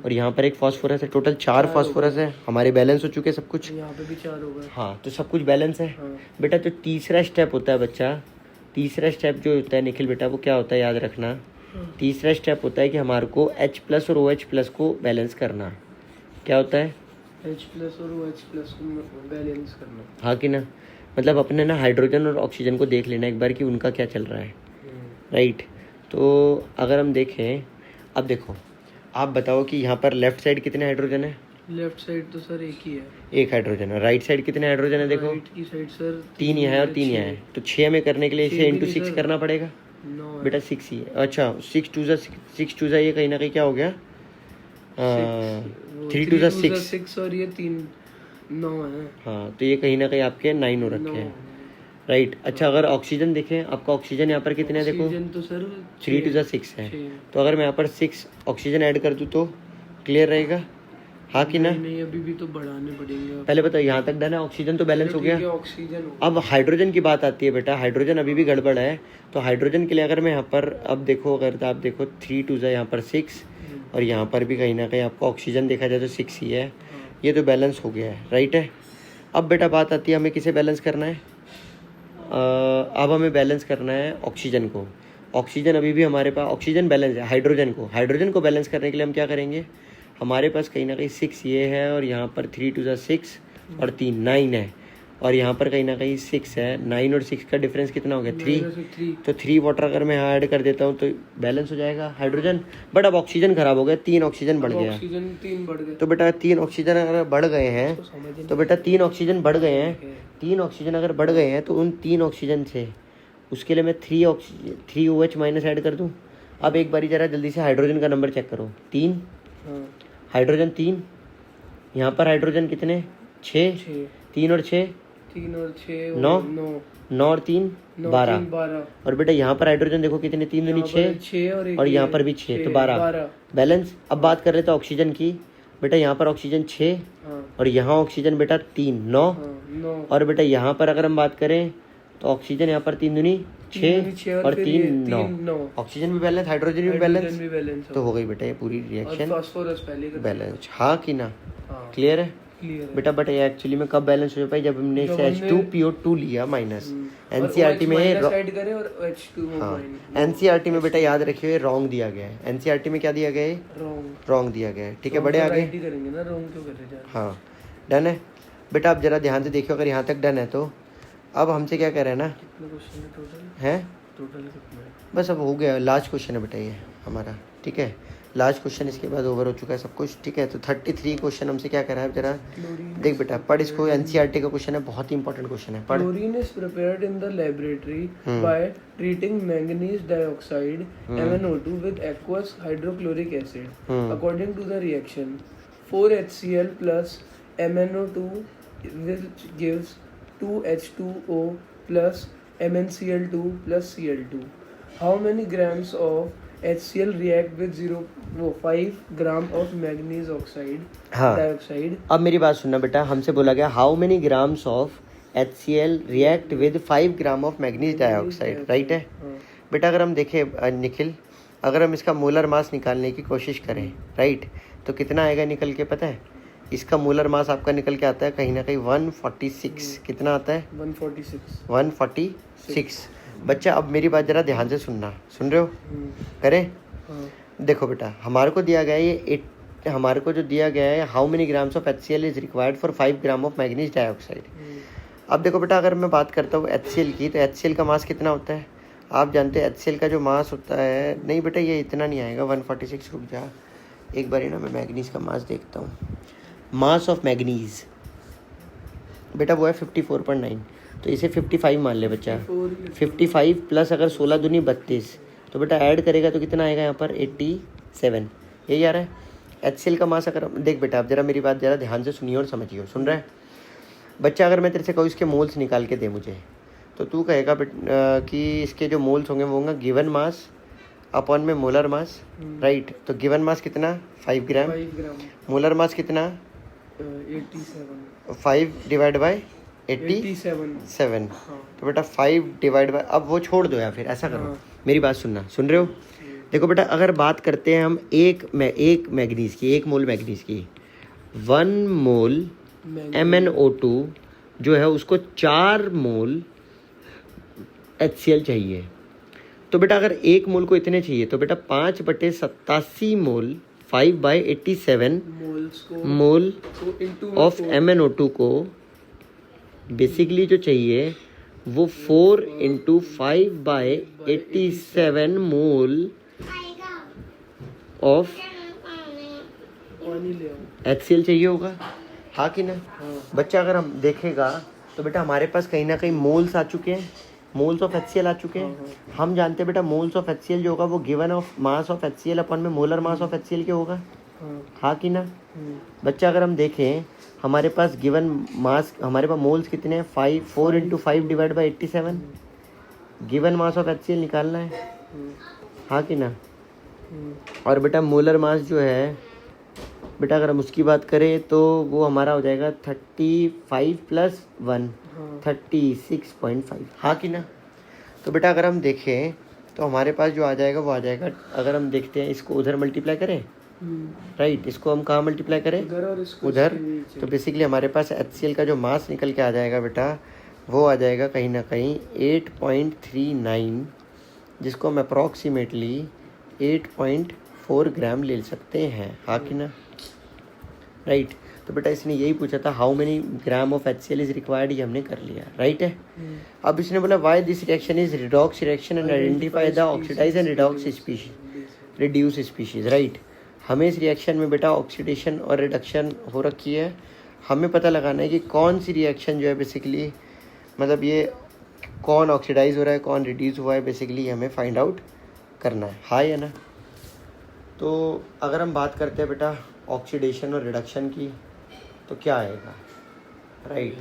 और यहाँ पर एक फॉस्फोरस है, टोटल 4 फॉस्फोरस है, हमारे बैलेंस हो चुके सब कुछ, यहाँ पे भी 4 हो गए, हाँ तो सब कुछ बैलेंस है। बेटा तो तीसरा स्टेप होता है बच्चा, तीसरा स्टेप जो होता है निखिल बेटा वो क्या होता है याद रखना, तीसरा स्टेप होता है कि हमारे को H+ और OH+ को बैलेंस करना। क्या होता है? H+ और OH+ को बैलेंस करना, हाँ कि ना। मतलब अपने ना हाइड्रोजन और ऑक्सीजन को देख लेना एक बार कि उनका क्या चल रहा है, राइट। तो अगर हम देखें, अब देखो आप बताओ कि यहाँ पर लेफ्ट साइड कितने हाइड्रोजन है? लेफ्ट साइड तो सर एक ही है, एक हाइड्रोजन है। राइट साइड कितने हाइड्रोजन है? देखो राइट की साइड सर 3 यहाँ है और 3 यहाँ है, तो 6 में करने के लिए इसे इंटू 6 करना पड़ेगा 9 बेटा, 6 ही है। अच्छा 6 2 जा ये कहीं ना कहीं क्या हो गया, 3 2 जा 6 और ये 3 9 है, हाँ तो ये कहीं ना कहीं आपके 9 हो रखे हैं, राइट। अच्छा अगर ऑक्सीजन देखें, आपका ऑक्सीजन यहाँ पर कितने है देखो, ऑक्सीजन तो सर 3 2 जा 6 है, तो अगर मैं यहाँ पर 6 ऑक्सीजन ऐड कर दूँ तो क्लियर रहेगा, हाँ कि ना। नहीं अभी भी तो बढ़ाने पड़ेंगे। पहले बताओ यहाँ तक डन है, ऑक्सीजन तो बैलेंस हो गया, ऑक्सीजन। अब हाइड्रोजन की बात आती है बेटा, हाइड्रोजन अभी भी गड़बड़ है। तो हाइड्रोजन के लिए अगर मैं यहाँ पर अब देखो, अगर आप देखो 3 2 जा यहाँ पर 6 और यहाँ पर भी कहीं ना कहीं आपका ऑक्सीजन देखा जाए तो 6 ही है, ये तो बैलेंस हो गया है, राइट है। अब बेटा बात आती है हमें किसे बैलेंस करना है, अब हमें बैलेंस करना है ऑक्सीजन को। ऑक्सीजन अभी भी हमारे पास ऑक्सीजन बैलेंस है, हाइड्रोजन को बैलेंस करने के लिए हम क्या करेंगे, हमारे पास कहीं ना कहीं 6 ये है और यहाँ पर 3 2 जा 6 और 3 9 है, और यहाँ पर कहीं ना कहीं 6 है, 9 और 6 का डिफरेंस कितना हो गया 3, तो 3 वाटर अगर मैं यहाँ ऐड कर देता हूँ तो बैलेंस हो जाएगा हाइड्रोजन। बट अब ऑक्सीजन खराब हो गया, 3 ऑक्सीजन बढ़ गया, ऑक्सीजन 3 बढ़ गए, तो बेटा 3 ऑक्सीजन अगर बढ़ गए हैं तो बेटा 3 ऑक्सीजन बढ़ गए हैं, 3 ऑक्सीजन अगर बढ़ गए हैं तो उन 3 ऑक्सीजन से उसके लिए मैं 3 OH माइनस ऐड कर दूँ। अब एक बारी जरा जल्दी से हाइड्रोजन का नंबर चेक करो, 3 हाइड्रोजन 3, यहाँ पर हाइड्रोजन कितने 6, 3 और 6 9 और 3 12, और बेटा यहाँ पर हाइड्रोजन देखो कितने 3 दूनी 6 और यहाँ पर भी 6 तो 12 बैलेंस। अब बात कर रहे थे ऑक्सीजन की, बेटा यहाँ पर ऑक्सीजन 6 और यहाँ ऑक्सीजन बेटा 3 9, और बेटा यहाँ पर अगर हम बात करें तो ऑक्सीजन यहाँ पर 3 दूनी 6 और 3 9, ऑक्सीजन भी बैलेंस, हाइड्रोजन भी बैलेंस, तो हो गई बेटा ये पूरी रिएक्शन बैलेंस, हाँ कि ना, क्लियर है बेटा। बट ये एक्चुअली में कब बैलेंस हो पाई, जब हमने इसे H2PO2 लिया माइनस, एनसीईआरटी में हाँ एनसीईआरटी में बेटा याद रखिए रॉन्ग दिया गया है, एनसीईआरटी में क्या दिया गया है, रॉन्ग दिया गया है, ठीक है। बड़े आगे हाँ डन है बेटा। अब जरा ध्यान से देखियो, अगर यहाँ तक डन है तो अब हमसे क्या कह रहे हैं ना, है बस अब हो गया, लास्ट क्वेश्चन है बेटा ये हमारा, ठीक है, लास्ट क्वेश्चन, इसके बाद ओवर हो चुका है सब कुछ, ठीक है। तो 33 क्वेश्चन हमसे क्या कर रहा है जरा देख बेटा, पढ़ इसको, एनसीईआरटी का क्वेश्चन है, बहुत ही इंपॉर्टेंट क्वेश्चन है, पढ़। Chlorine is prepared in the laboratory by treating manganese dioxide MnO2 with aqueous hydrochloric acid according to the reaction 4HCl plus MnO2 which gives 2H2O plus MnCl2 plus Cl2. How many grams of HCl react with 0.5 gram of manganese oxide dioxide? अब मेरी बात सुनना बेटा, हमसे बोला गया how many grams of HCl react with 5 gram of manganese dioxide, right है बेटा। अगर हम देखें निखिल, अगर हम इसका मोलर मास निकालने की कोशिश करें, राइट, तो कितना आएगा निकल के पता है, इसका मोलर मास आपका निकल के आता है कहीं ना कहीं 146, कितना आता है 146 बच्चा। अब मेरी बात जरा ध्यान से सुनना, सुन रहे हो, करें देखो बेटा, हमारे को दिया गया ये हमारे को जो दिया गया है how many grams of HCl is required for 5 gram of manganese dioxide. अब देखो बेटा, अगर मैं बात करता हूँ HCl की, तो HCl का मास कितना होता है आप जानते हैं, HCl का जो मास होता है, नहीं बेटा ये इतना नहीं आएगा 146, रुक जा एक बार ना मैं मैग्नीज का मास देखता हूँ। मास ऑफ मैग्नीज बेटा वो है 54.9, तो इसे 55 मान ले बच्चा। 55 प्लस अगर 16 दूनी 32, तो बेटा ऐड करेगा तो कितना आएगा यहाँ पर 87, यही आ रहा है। HCl का मास अगर देख बेटा, आप जरा मेरी बात जरा ध्यान से सुनिए और समझिए, सुन रहा है बच्चा? अगर मैं तेरे से कहूँ इसके मोल्स निकाल के दे मुझे, तो तू कहेगा कि इसके जो मोल्स होंगे वो होंगे गिवन मास अपॉन में मोलर मास, राइट? तो गिवन मास कितना 5 ग्राम, मोलर मास कितना 87, 5 डिवाइड बाई 87। तो बेटा 5 डिवाइड बाई, अब वो छोड़ दो या फिर ऐसा करो, मेरी बात सुनना, सुन रहे हो? देखो बेटा, अगर बात करते हैं हम एक मैग्नीज की, 1 मोल मैग्नीज की, 1 मोल MnO2 जो है उसको 4 मोल HCl चाहिए। तो बेटा अगर 1 मोल को इतने चाहिए तो बेटा 5/87 मोल 5/87 मोल ऑफ MnO2 को बेसिकली जो चाहिए वो 4 × 5/87 मोल ऑफ HCl चाहिए होगा, हाँ कि ना? बच्चा अगर हम देखेगा तो बेटा हमारे पास कहीं ना कहीं मोल्स आ चुके हैं, मोल्स ऑफ HCl आ चुके हैं। हम जानते हैं बेटा मोल्स ऑफ HCl जो होगा वो given of mass of HCl upon में मोलर मास ऑफ HCl क्या होगा, हाँ कि ना? बच्चा अगर हम देखें हमारे पास गिवन मास, हमारे पास मोल्स कितने हैं 4 × 5 divide by 87, given mass of HCl निकालना है, हाँ कि ना? और बेटा मोलर मास जो है बेटा अगर हम उसकी बात करें तो वो हमारा हो जाएगा 35 + 1 36.5, हाँ कि ना? तो बेटा अगर हम देखें तो हमारे पास जो आ जाएगा वो आ जाएगा, अगर हम देखते हैं इसको उधर मल्टीप्लाई करें, राइट, इसको हम कहाँ मल्टीप्लाई करें, उधर, तो बेसिकली हमारे पास HCl का जो मास निकल के आ जाएगा बेटा वो आ जाएगा कहीं ना कहीं 8.39, जिसको हम अप्रॉक्सीमेटली 8.4 ग्राम ले सकते हैं, हाँ कि ना? राइट। तो बेटा इसने यही पूछा था how many gram of HCl is required, ये हमने कर लिया, राइट है। अब इसने बोला why this reaction is redox reaction and identify the oxidize and reduce species, right. हमें इस रिएक्शन में बेटा ऑक्सीडेशन और रिडक्शन हो रखी है, हमें पता लगाना है कि कौन सी रिएक्शन जो है बेसिकली, मतलब ये कौन ऑक्सीडाइज हो रहा है कौन रिड्यूस हुआ है, बेसिकली हमें फाइंड आउट करना है, हाँ या ना। तो अगर हम बात करते हैं बेटा ऑक्सीडेशन और रिडक्शन की तो क्या आएगा, राइट।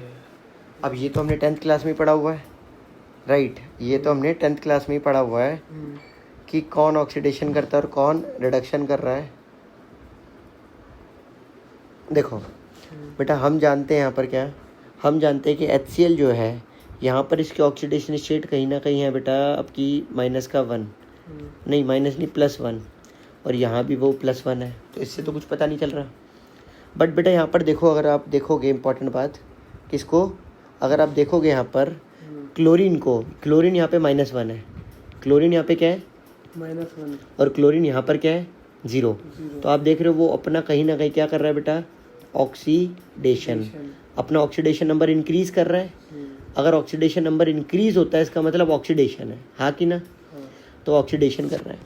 अब ये तो हमने 10th क्लास में पढ़ा हुआ है, राइट, ये तो हमने 10th क्लास में ही पढ़ा हुआ है कि कौन ऑक्सीडेशन करता है और कौन रिडक्शन कर रहा है। देखो बेटा हम जानते हैं यहाँ पर क्या, हम जानते हैं कि HCl जो है यहाँ पर इसके ऑक्सीडेशन स्टेट कहीं ना कहीं है बेटा आपकी -1, नहीं माइनस नहीं +1, और यहाँ भी वो +1 है, तो इससे तो कुछ पता नहीं चल रहा। बट बेटा यहाँ पर देखो, अगर आप देखोगे इंपॉर्टेंट बात किसको, अगर आप देखोगे यहाँ पर क्लोरीन को, क्लोरीन यहाँ पे -1 है, क्लोरीन यहाँ पे क्या है -1, और क्लोरीन यहाँ पर क्या है 0। तो आप देख रहे हो वो अपना कहीं ना कहीं क्या कर रहा है बेटा, ऑक्सीडेशन, अपना ऑक्सीडेशन नंबर इंक्रीज कर रहा है। अगर ऑक्सीडेशन नंबर इंक्रीज होता है इसका मतलब ऑक्सीडेशन है, हाँ कि ना, तो ऑक्सीडेशन कर रहा है।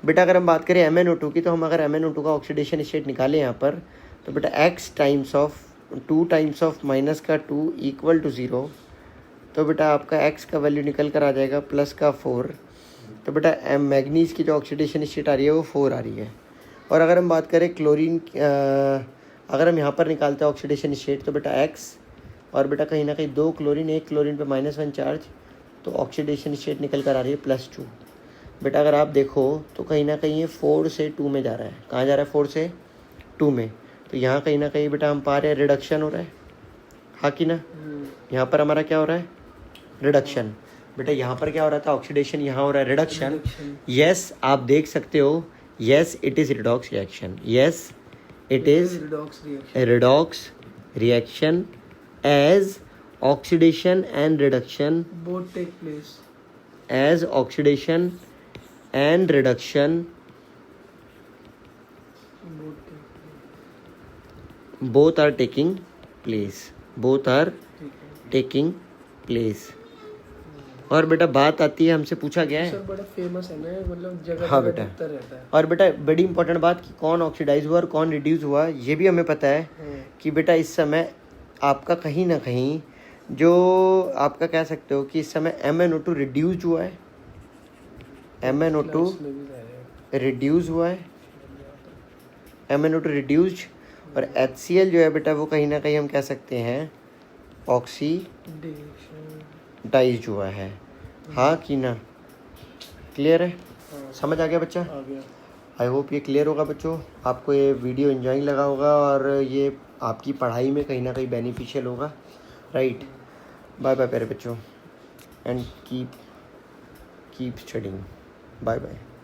बेटा अगर हम बात करें MnO2 की, तो हम अगर MnO2 का ऑक्सीडेशन स्टेट निकालें यहाँ पर, तो बेटा x times of 2 times of -2 = 0, तो बेटा आपका x का वैल्यू निकल कर आ जाएगा +4। तो बेटा मैग्नीज की जो ऑक्सीडेशन स्टेट आ रही है वो 4 आ रही है। और अगर हम बात करें क्लोरीन, अगर हम यहाँ पर निकालते हैं ऑक्सीडेशन स्टेट, तो बेटा x और बेटा कहीं ना कहीं 2 क्लोरीन, 1 क्लोरीन पे -1 चार्ज, तो ऑक्सीडेशन स्टेट निकल कर आ रही है +2। बेटा अगर आप देखो तो कहीं ना कहीं ये 4 से 2 में जा रहा है, कहाँ जा रहा है 4 से 2 में, तो यहाँ कहीं ना कहीं बेटा हम पा रहे हैं रिडक्शन हो रहा है, हाँ कि ना। यहाँ पर हमारा क्या हो रहा है रिडक्शन, बेटा यहाँ पर क्या हो रहा था ऑक्सीडेशन, यहाँ हो रहा है रिडक्शन। यस आप देख सकते हो, yes it is redox reaction, yes it is redox reaction as oxidation and reduction both take place, as oxidation and reduction both are taking place, both are taking place। और बेटा बात आती है, हमसे पूछा गया है सर बड़ा फेमस है ना, मतलब जगह हाँ जगह बेटा, दिखता रहता है। और बेटा बड़ी इंपॉर्टेंट बात कि कौन ऑक्सीडाइज हुआ और कौन रिड्यूस हुआ, ये भी हमें पता है कि बेटा इस समय आपका कहीं ना कहीं जो आपका कह सकते हो कि इस समय MnO2 रिड्यूस्ड हुआ है, MnO2 इसमें भी आया रिड्यूस हुआ है, MnO2 रिड्यूस्ड, और HCl जो है बेटा वो कहीं ना कहीं हम कह सकते हैं ऑक्सीडाइज्ड हुआ है। हाँ कि ना? क्लियर है? समझ आ गया बच्चा? आ गया। आई होप ये क्लियर होगा बच्चों, आपको ये वीडियो एंजॉइंग लगा होगा और ये आपकी पढ़ाई में कहीं ना कहीं बेनिफिशियल होगा, राइट? बाय बाय प्यारे बच्चों, and keep studying. Bye bye.